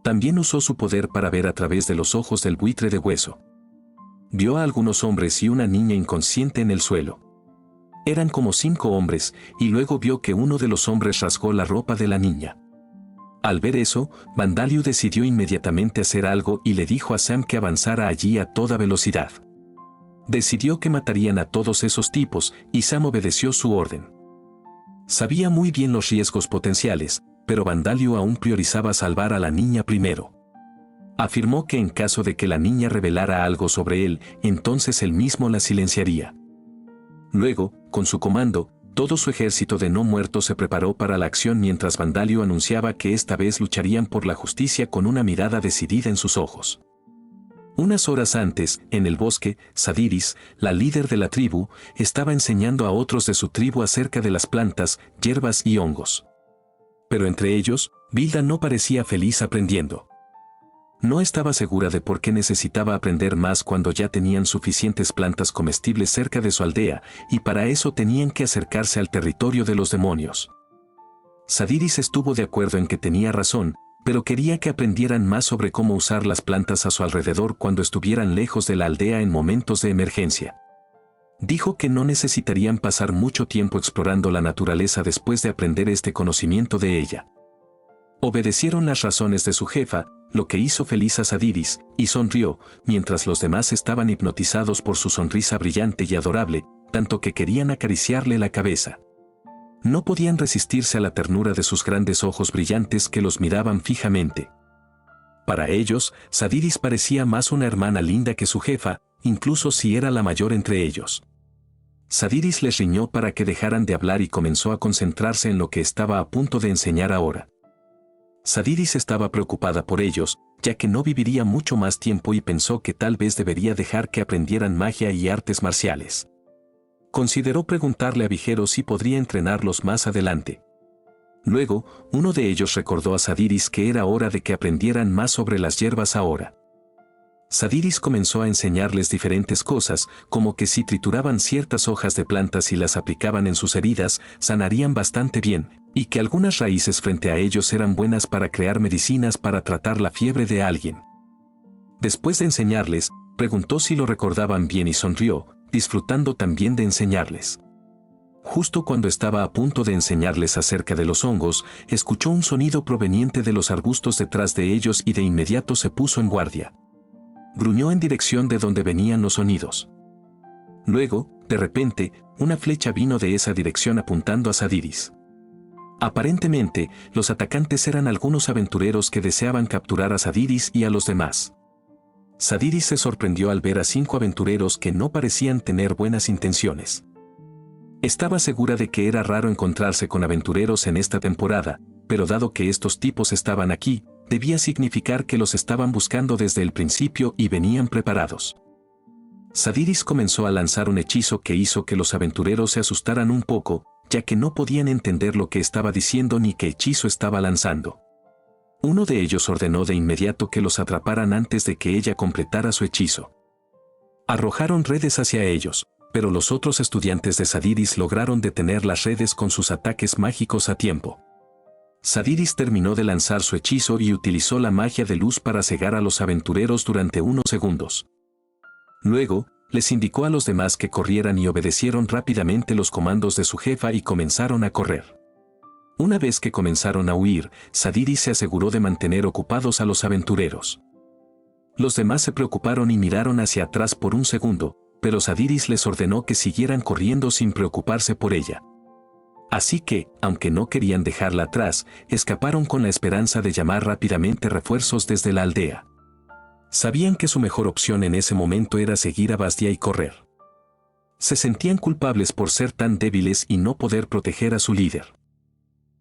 También usó su poder para ver a través de los ojos del buitre de hueso. Vio a algunos hombres y una niña inconsciente en el suelo. Eran como 5 hombres, y luego vio que uno de los hombres rasgó la ropa de la niña. Al ver eso, Vandaliu decidió inmediatamente hacer algo y le dijo a Sam que avanzara allí a toda velocidad. Decidió que matarían a todos esos tipos, y Sam obedeció su orden. Sabía muy bien los riesgos potenciales, pero Vandaliu aún priorizaba salvar a la niña primero. Afirmó que en caso de que la niña revelara algo sobre él, entonces él mismo la silenciaría. Luego, con su comando, todo su ejército de no muertos se preparó para la acción mientras Vandaliu anunciaba que esta vez lucharían por la justicia con una mirada decidida en sus ojos. Unas horas antes, en el bosque, Sadiris, la líder de la tribu, estaba enseñando a otros de su tribu acerca de las plantas, hierbas y hongos. Pero entre ellos, Vilda no parecía feliz aprendiendo. No estaba segura de por qué necesitaba aprender más cuando ya tenían suficientes plantas comestibles cerca de su aldea, y para eso tenían que acercarse al territorio de los demonios. Sadiris estuvo de acuerdo en que tenía razón, pero quería que aprendieran más sobre cómo usar las plantas a su alrededor cuando estuvieran lejos de la aldea en momentos de emergencia. Dijo que no necesitarían pasar mucho tiempo explorando la naturaleza después de aprender este conocimiento de ella. Obedecieron las razones de su jefa, lo que hizo feliz a Sadiris, y sonrió, mientras los demás estaban hipnotizados por su sonrisa brillante y adorable, tanto que querían acariciarle la cabeza. No podían resistirse a la ternura de sus grandes ojos brillantes que los miraban fijamente. Para ellos, Sadiris parecía más una hermana linda que su jefa, incluso si era la mayor entre ellos. Sadiris les riñó para que dejaran de hablar y comenzó a concentrarse en lo que estaba a punto de enseñar ahora. Sadiris estaba preocupada por ellos, ya que no viviría mucho más tiempo y pensó que tal vez debería dejar que aprendieran magia y artes marciales. Consideró preguntarle a Vigero si podría entrenarlos más adelante. Luego, uno de ellos recordó a Sadiris que era hora de que aprendieran más sobre las hierbas ahora. Sadiris comenzó a enseñarles diferentes cosas, como que si trituraban ciertas hojas de plantas y las aplicaban en sus heridas, sanarían bastante bien, y que algunas raíces frente a ellos eran buenas para crear medicinas para tratar la fiebre de alguien. Después de enseñarles, preguntó si lo recordaban bien y sonrió, disfrutando también de enseñarles. Justo cuando estaba a punto de enseñarles acerca de los hongos, escuchó un sonido proveniente de los arbustos detrás de ellos y de inmediato se puso en guardia. Gruñó en dirección de donde venían los sonidos. Luego, de repente, una flecha vino de esa dirección apuntando a Sadiris. Aparentemente, los atacantes eran algunos aventureros que deseaban capturar a Sadiris y a los demás. Sadiris se sorprendió al ver a 5 aventureros que no parecían tener buenas intenciones. Estaba segura de que era raro encontrarse con aventureros en esta temporada, pero dado que estos tipos estaban aquí, debía significar que los estaban buscando desde el principio y venían preparados. Sadiris comenzó a lanzar un hechizo que hizo que los aventureros se asustaran un poco, ya que no podían entender lo que estaba diciendo ni qué hechizo estaba lanzando. Uno de ellos ordenó de inmediato que los atraparan antes de que ella completara su hechizo. Arrojaron redes hacia ellos, pero los otros estudiantes de Sadiris lograron detener las redes con sus ataques mágicos a tiempo. Sadiris terminó de lanzar su hechizo y utilizó la magia de luz para cegar a los aventureros durante unos segundos. Luego, les indicó a los demás que corrieran y obedecieron rápidamente los comandos de su jefa y comenzaron a correr. Una vez que comenzaron a huir, Sadiris se aseguró de mantener ocupados a los aventureros. Los demás se preocuparon y miraron hacia atrás por un segundo, pero Sadiris les ordenó que siguieran corriendo sin preocuparse por ella. Así que, aunque no querían dejarla atrás, escaparon con la esperanza de llamar rápidamente refuerzos desde la aldea. Sabían que su mejor opción en ese momento era seguir a Bastia y correr. Se sentían culpables por ser tan débiles y no poder proteger a su líder.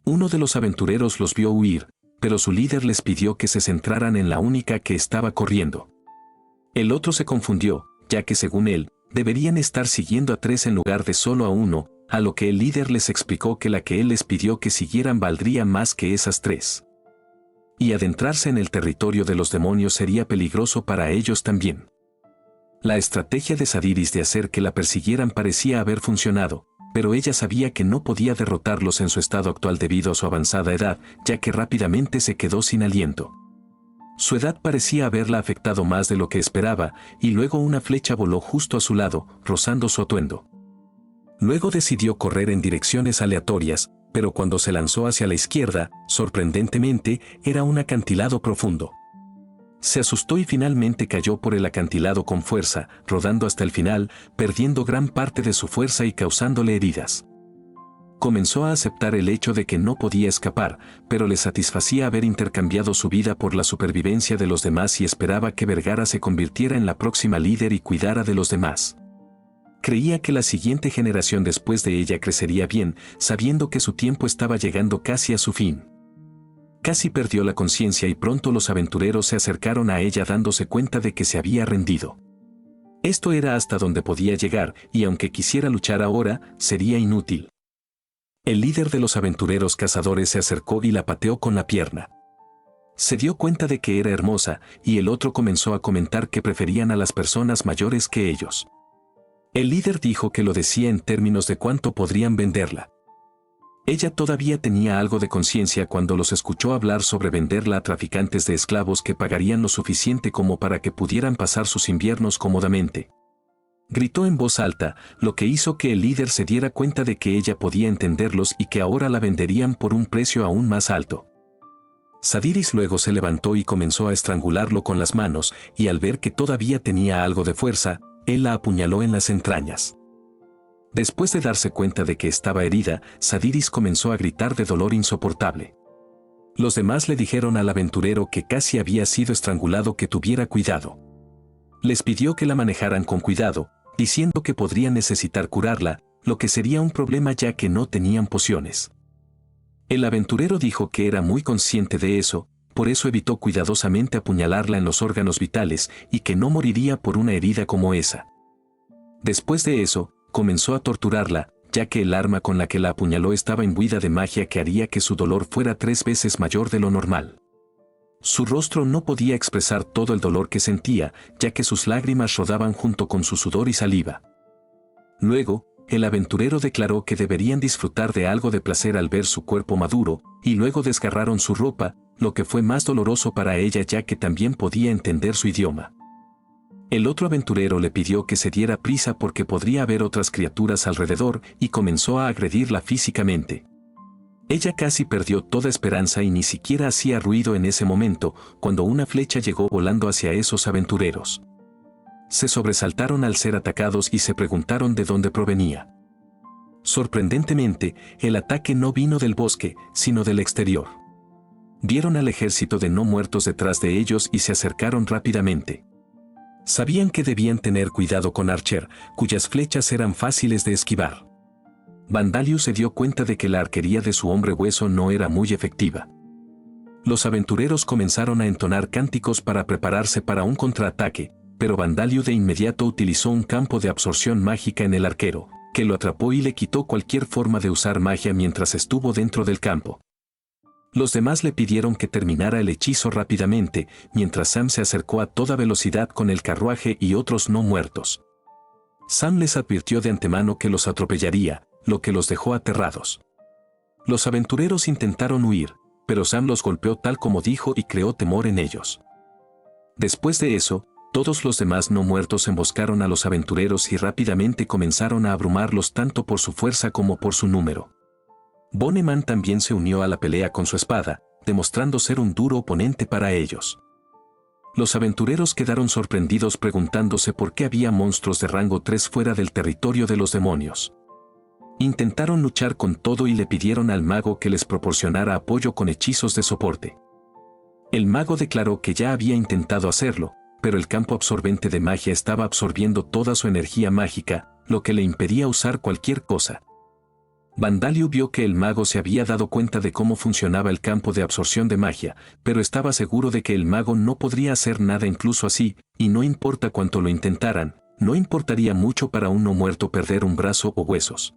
Uno de los aventureros los vio huir, pero su líder les pidió que se centraran en la única que estaba corriendo. El otro se confundió, ya que según él, deberían estar siguiendo a 3 en lugar de solo a 1, a lo que el líder les explicó que la que él les pidió que siguieran valdría más que esas 3. Y adentrarse en el territorio de los demonios sería peligroso para ellos también. La estrategia de Sadiris de hacer que la persiguieran parecía haber funcionado, pero ella sabía que no podía derrotarlos en su estado actual debido a su avanzada edad, ya que rápidamente se quedó sin aliento. Su edad parecía haberla afectado más de lo que esperaba, y luego una flecha voló justo a su lado, rozando su atuendo. Luego decidió correr en direcciones aleatorias, pero cuando se lanzó hacia la izquierda, sorprendentemente, era un acantilado profundo. Se asustó y finalmente cayó por el acantilado con fuerza, rodando hasta el final, perdiendo gran parte de su fuerza y causándole heridas. Comenzó a aceptar el hecho de que no podía escapar, pero le satisfacía haber intercambiado su vida por la supervivencia de los demás y esperaba que Vergara se convirtiera en la próxima líder y cuidara de los demás. Creía que la siguiente generación después de ella crecería bien, sabiendo que su tiempo estaba llegando casi a su fin. Casi perdió la conciencia y pronto los aventureros se acercaron a ella dándose cuenta de que se había rendido. Esto era hasta donde podía llegar, y aunque quisiera luchar ahora, sería inútil. El líder de los aventureros cazadores se acercó y la pateó con la pierna. Se dio cuenta de que era hermosa, y el otro comenzó a comentar que preferían a las personas mayores que ellos. El líder dijo que lo decía en términos de cuánto podrían venderla. Ella todavía tenía algo de conciencia cuando los escuchó hablar sobre venderla a traficantes de esclavos que pagarían lo suficiente como para que pudieran pasar sus inviernos cómodamente. Gritó en voz alta, lo que hizo que el líder se diera cuenta de que ella podía entenderlos y que ahora la venderían por un precio aún más alto. Sadiris luego se levantó y comenzó a estrangularlo con las manos, y al ver que todavía tenía algo de fuerza, él la apuñaló en las entrañas. Después de darse cuenta de que estaba herida, Sadiris comenzó a gritar de dolor insoportable. Los demás le dijeron al aventurero que casi había sido estrangulado que tuviera cuidado. Les pidió que la manejaran con cuidado, diciendo que podrían necesitar curarla, lo que sería un problema ya que no tenían pociones. El aventurero dijo que era muy consciente de eso, por eso evitó cuidadosamente apuñalarla en los órganos vitales y que no moriría por una herida como esa. Después de eso, comenzó a torturarla, ya que el arma con la que la apuñaló estaba imbuida de magia que haría que su dolor fuera 3 veces mayor de lo normal. Su rostro no podía expresar todo el dolor que sentía, ya que sus lágrimas rodaban junto con su sudor y saliva. Luego, el aventurero declaró que deberían disfrutar de algo de placer al ver su cuerpo maduro, y luego desgarraron su ropa, lo que fue más doloroso para ella ya que también podía entender su idioma. El otro aventurero le pidió que se diera prisa porque podría haber otras criaturas alrededor y comenzó a agredirla físicamente. Ella casi perdió toda esperanza y ni siquiera hacía ruido en ese momento, cuando una flecha llegó volando hacia esos aventureros. Se sobresaltaron al ser atacados y se preguntaron de dónde provenía. Sorprendentemente, el ataque no vino del bosque, sino del exterior. Vieron al ejército de no muertos detrás de ellos y se acercaron rápidamente. Sabían que debían tener cuidado con Archer, cuyas flechas eran fáciles de esquivar. Vandalius se dio cuenta de que la arquería de su hombre hueso no era muy efectiva. Los aventureros comenzaron a entonar cánticos para prepararse para un contraataque, pero Vandalius de inmediato utilizó un campo de absorción mágica en el arquero, que lo atrapó y le quitó cualquier forma de usar magia mientras estuvo dentro del campo. Los demás le pidieron que terminara el hechizo rápidamente, mientras Sam se acercó a toda velocidad con el carruaje y otros no muertos. Sam les advirtió de antemano que los atropellaría, lo que los dejó aterrados. Los aventureros intentaron huir, pero Sam los golpeó tal como dijo y creó temor en ellos. Después de eso, todos los demás no muertos emboscaron a los aventureros y rápidamente comenzaron a abrumarlos tanto por su fuerza como por su número. Bonneman también se unió a la pelea con su espada, demostrando ser un duro oponente para ellos. Los aventureros quedaron sorprendidos preguntándose por qué había monstruos de rango 3 fuera del territorio de los demonios. Intentaron luchar con todo y le pidieron al mago que les proporcionara apoyo con hechizos de soporte. El mago declaró que ya había intentado hacerlo, pero el campo absorbente de magia estaba absorbiendo toda su energía mágica, lo que le impedía usar cualquier cosa. Vandalius vio que el mago se había dado cuenta de cómo funcionaba el campo de absorción de magia, pero estaba seguro de que el mago no podría hacer nada incluso así, y no importa cuánto lo intentaran, no importaría mucho para un no muerto perder un brazo o huesos.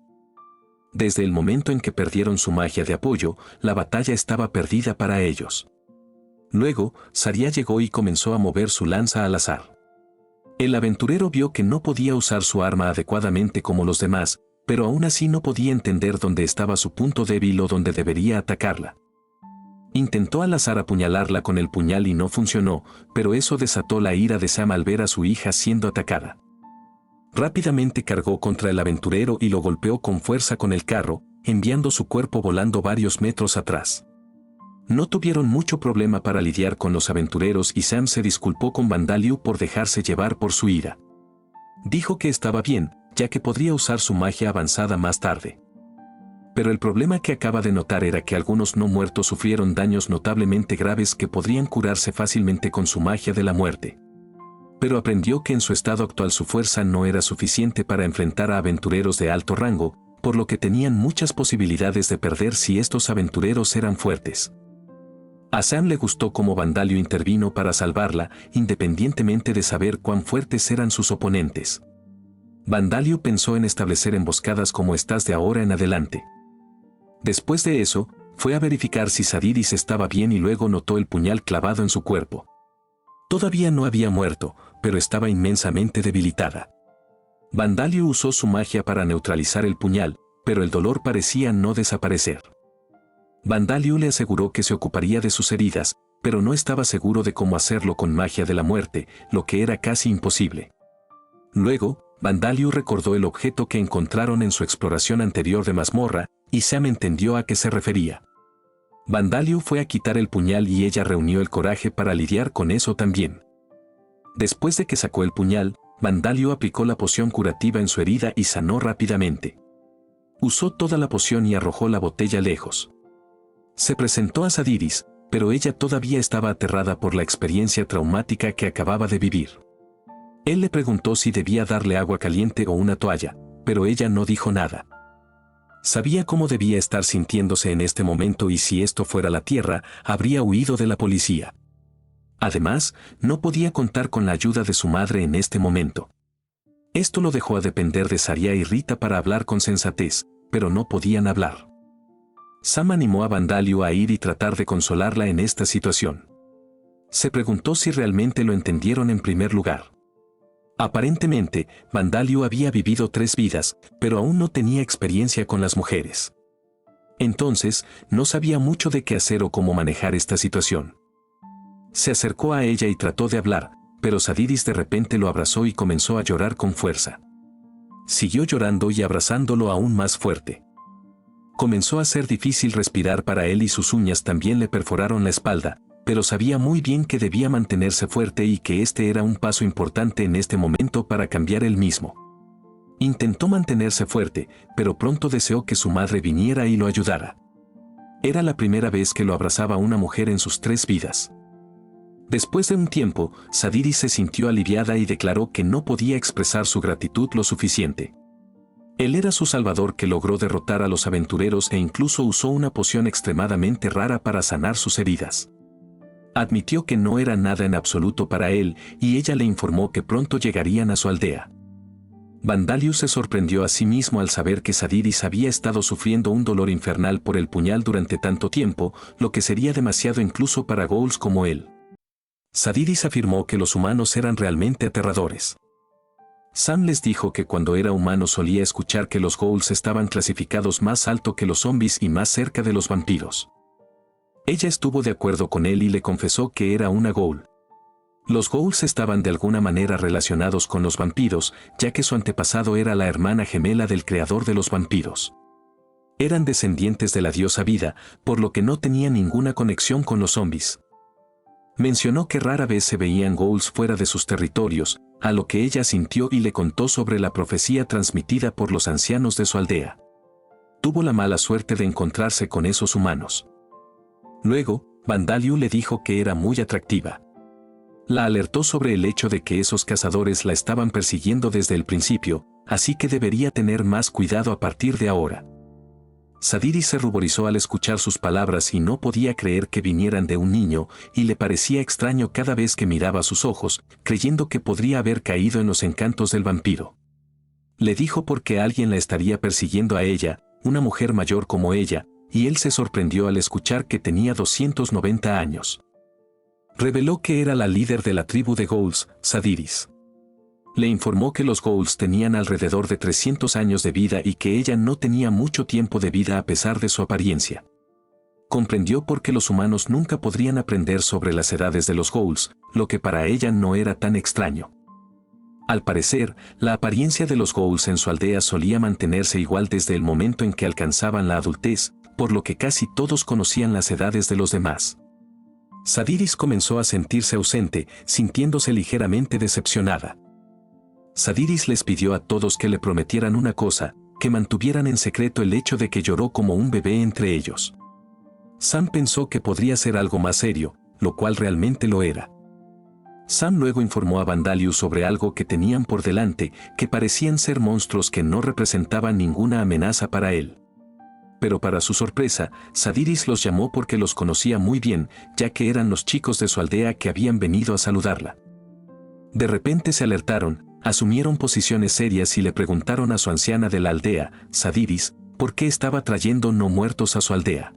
Desde el momento en que perdieron su magia de apoyo, la batalla estaba perdida para ellos. Luego, Saria llegó y comenzó a mover su lanza al azar. El aventurero vio que no podía usar su arma adecuadamente como los demás, pero aún así no podía entender dónde estaba su punto débil o dónde debería atacarla. Intentó al azar apuñalarla con el puñal y no funcionó, pero eso desató la ira de Sam al ver a su hija siendo atacada. Rápidamente cargó contra el aventurero y lo golpeó con fuerza con el carro, enviando su cuerpo volando varios metros atrás. No tuvieron mucho problema para lidiar con los aventureros y Sam se disculpó con Vandalius por dejarse llevar por su ira. Dijo que estaba bien, ya que podría usar su magia avanzada más tarde. Pero el problema que acaba de notar era que algunos no muertos sufrieron daños notablemente graves que podrían curarse fácilmente con su magia de la muerte. Pero aprendió que en su estado actual su fuerza no era suficiente para enfrentar a aventureros de alto rango, por lo que tenían muchas posibilidades de perder si estos aventureros eran fuertes. A Sam le gustó cómo Vandalius intervino para salvarla, independientemente de saber cuán fuertes eran sus oponentes. Vandalius pensó en establecer emboscadas como estas de ahora en adelante. Después de eso, Fue a verificar si Sadiris estaba bien y luego notó el puñal clavado en su cuerpo. Todavía no había muerto, pero estaba inmensamente debilitada. Vandalio usó su magia para neutralizar el puñal, pero el dolor parecía no desaparecer. Vandalio le aseguró que se ocuparía de sus heridas, pero no estaba seguro de cómo hacerlo con magia de la muerte, lo que era casi imposible. Luego, Vandalio recordó el objeto que encontraron en su exploración anterior de mazmorra, y Sam entendió a qué se refería. Vandalio fue a quitar el puñal y ella reunió el coraje para lidiar con eso también. Después de que sacó el puñal, Vandalio aplicó la poción curativa en su herida y sanó rápidamente. Usó toda la poción y arrojó la botella lejos. Se presentó a Sadiris, pero ella todavía estaba aterrada por la experiencia traumática que acababa de vivir. Él le preguntó si debía darle agua caliente o una toalla, pero ella no dijo nada. Sabía cómo debía estar sintiéndose en este momento y si esto fuera la Tierra, habría huido de la policía. Además, no podía contar con la ayuda de su madre en este momento. Esto lo dejó a depender de Saria y Rita para hablar con sensatez, pero no podían hablar. Sam animó a Vandalio a ir y tratar de consolarla en esta situación. Se preguntó si realmente lo entendieron en primer lugar. Aparentemente, Vandalio había vivido 3 vidas, pero aún no tenía experiencia con las mujeres. Entonces, no sabía mucho de qué hacer o cómo manejar esta situación. Se acercó a ella y trató de hablar, pero Sadiris de repente lo abrazó y comenzó a llorar con fuerza. Siguió llorando y abrazándolo aún más fuerte. Comenzó a ser difícil respirar para él y sus uñas también le perforaron la espalda, pero sabía muy bien que debía mantenerse fuerte y que este era un paso importante en este momento para cambiar él mismo. Intentó mantenerse fuerte, pero pronto deseó que su madre viniera y lo ayudara. Era la primera vez que lo abrazaba una mujer en sus 3 vidas. Después de un tiempo, Sadiris se sintió aliviada y declaró que no podía expresar su gratitud lo suficiente. Él era su salvador que logró derrotar a los aventureros e incluso usó una poción extremadamente rara para sanar sus heridas. Admitió que no era nada en absoluto para él, y ella le informó que pronto llegarían a su aldea. Vandalio se sorprendió a sí mismo al saber que Sadiris había estado sufriendo un dolor infernal por el puñal durante tanto tiempo, lo que sería demasiado incluso para ghouls como él. Sadiris afirmó que los humanos eran realmente aterradores. Sam les dijo que cuando era humano solía escuchar que los ghouls estaban clasificados más alto que los zombies y más cerca de los vampiros. Ella estuvo de acuerdo con él y le confesó que era una ghoul. Los ghouls estaban de alguna manera relacionados con los vampiros, ya que su antepasado era la hermana gemela del creador de los vampiros. Eran descendientes de la diosa vida, por lo que no tenían ninguna conexión con los zombies. Mencionó que rara vez se veían ghouls fuera de sus territorios, a lo que ella sintió y le contó sobre la profecía transmitida por los ancianos de su aldea. Tuvo la mala suerte de encontrarse con esos humanos. Luego, Vandalio le dijo que era muy atractiva. La alertó sobre el hecho de que esos cazadores la estaban persiguiendo desde el principio, así que debería tener más cuidado a partir de ahora. Sadiris se ruborizó al escuchar sus palabras y no podía creer que vinieran de un niño, y le parecía extraño cada vez que miraba sus ojos, creyendo que podría haber caído en los encantos del vampiro. Le dijo por qué alguien la estaría persiguiendo a ella, una mujer mayor como ella, y él se sorprendió al escuchar que tenía 290 años. Reveló que era la líder de la tribu de ghouls, Sadiris. Le informó que los ghouls tenían alrededor de 300 años de vida y que ella no tenía mucho tiempo de vida a pesar de su apariencia. Comprendió por qué los humanos nunca podrían aprender sobre las edades de los ghouls, lo que para ella no era tan extraño. Al parecer, la apariencia de los ghouls en su aldea solía mantenerse igual desde el momento en que alcanzaban la adultez, por lo que casi todos conocían las edades de los demás. Sadiris comenzó a sentirse ausente, sintiéndose ligeramente decepcionada. Sadiris les pidió a todos que le prometieran una cosa, que mantuvieran en secreto el hecho de que lloró como un bebé entre ellos. Sam pensó que podría ser algo más serio, lo cual realmente lo era. Sam luego informó a Vandalio sobre algo que tenían por delante, que parecían ser monstruos que no representaban ninguna amenaza para él. Pero para su sorpresa, Sadiris los llamó porque los conocía muy bien, ya que eran los chicos de su aldea que habían venido a saludarla. De repente se alertaron, asumieron posiciones serias y le preguntaron a su anciana de la aldea, Sadiris, por qué estaba trayendo no muertos a su aldea.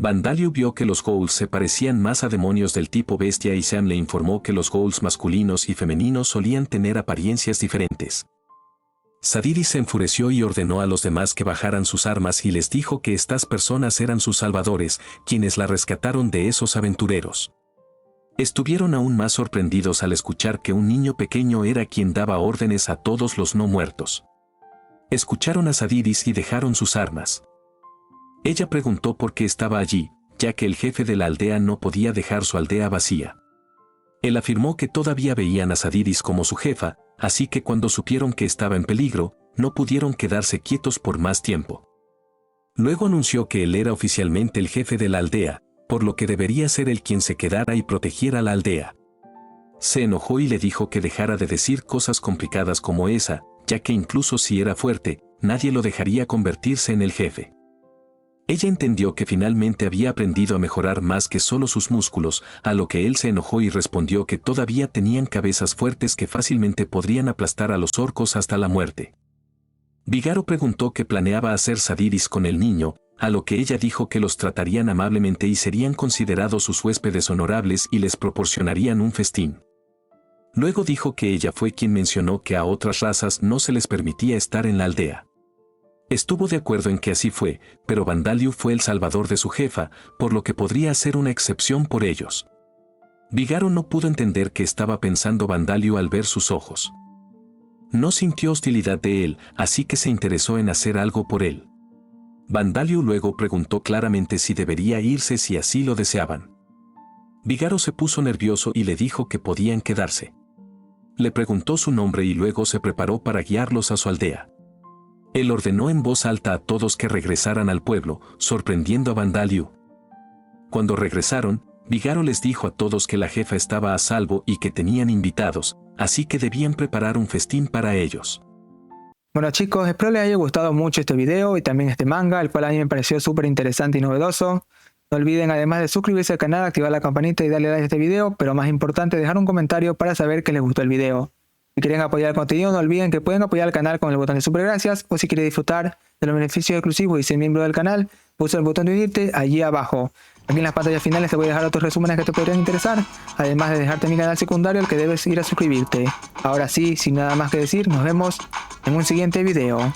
Vandalio vio que los ghouls se parecían más a demonios del tipo bestia y Sam le informó que los ghouls masculinos y femeninos solían tener apariencias diferentes. Sadiris se enfureció y ordenó a los demás que bajaran sus armas y les dijo que estas personas eran sus salvadores, quienes la rescataron de esos aventureros. Estuvieron aún más sorprendidos al escuchar que un niño pequeño era quien daba órdenes a todos los no muertos. Escucharon a Sadiris y dejaron sus armas. Ella preguntó por qué estaba allí, ya que el jefe de la aldea no podía dejar su aldea vacía. Él afirmó que todavía veían a Sadiris como su jefa, así que cuando supieron que estaba en peligro, no pudieron quedarse quietos por más tiempo. Luego anunció que él era oficialmente el jefe de la aldea, por lo que debería ser él quien se quedara y protegiera la aldea. Se enojó y le dijo que dejara de decir cosas complicadas como esa, ya que incluso si era fuerte, nadie lo dejaría convertirse en el jefe. Ella entendió que finalmente había aprendido a mejorar más que solo sus músculos, a lo que él se enojó y respondió que todavía tenían cabezas fuertes que fácilmente podrían aplastar a los orcos hasta la muerte. Vigaro preguntó qué planeaba hacer Sadiris con el niño, a lo que ella dijo que los tratarían amablemente y serían considerados sus huéspedes honorables y les proporcionarían un festín. Luego dijo que ella fue quien mencionó que a otras razas no se les permitía estar en la aldea. Estuvo de acuerdo en que así fue, pero Vandalio fue el salvador de su jefa, por lo que podría hacer una excepción por ellos. Vigaro no pudo entender qué estaba pensando Vandalio al ver sus ojos. No sintió hostilidad de él, así que se interesó en hacer algo por él. Vandalio luego preguntó claramente si debería irse si así lo deseaban. Vigaro se puso nervioso y le dijo que podían quedarse. Le preguntó su nombre y luego se preparó para guiarlos a su aldea. Él ordenó en voz alta a todos que regresaran al pueblo, sorprendiendo a Vandalio. Cuando regresaron, Vigaro les dijo a todos que la jefa estaba a salvo y que tenían invitados, así que debían preparar un festín para ellos. Bueno chicos, espero les haya gustado mucho este video y también este manga, el cual a mí me pareció súper interesante y novedoso. No olviden además de suscribirse al canal, activar la campanita y darle like a este video, pero más importante dejar un comentario para saber que les gustó el video. Si quieren apoyar el contenido, no olviden que pueden apoyar el canal con el botón de super gracias, o si quieren disfrutar de los beneficios exclusivos y ser miembro del canal, pulsa el botón de unirte allí abajo. Aquí en las pantallas finales te voy a dejar otros resúmenes que te podrían interesar, además de dejarte mi canal secundario al que debes ir a suscribirte. Ahora sí, sin nada más que decir, nos vemos en un siguiente video.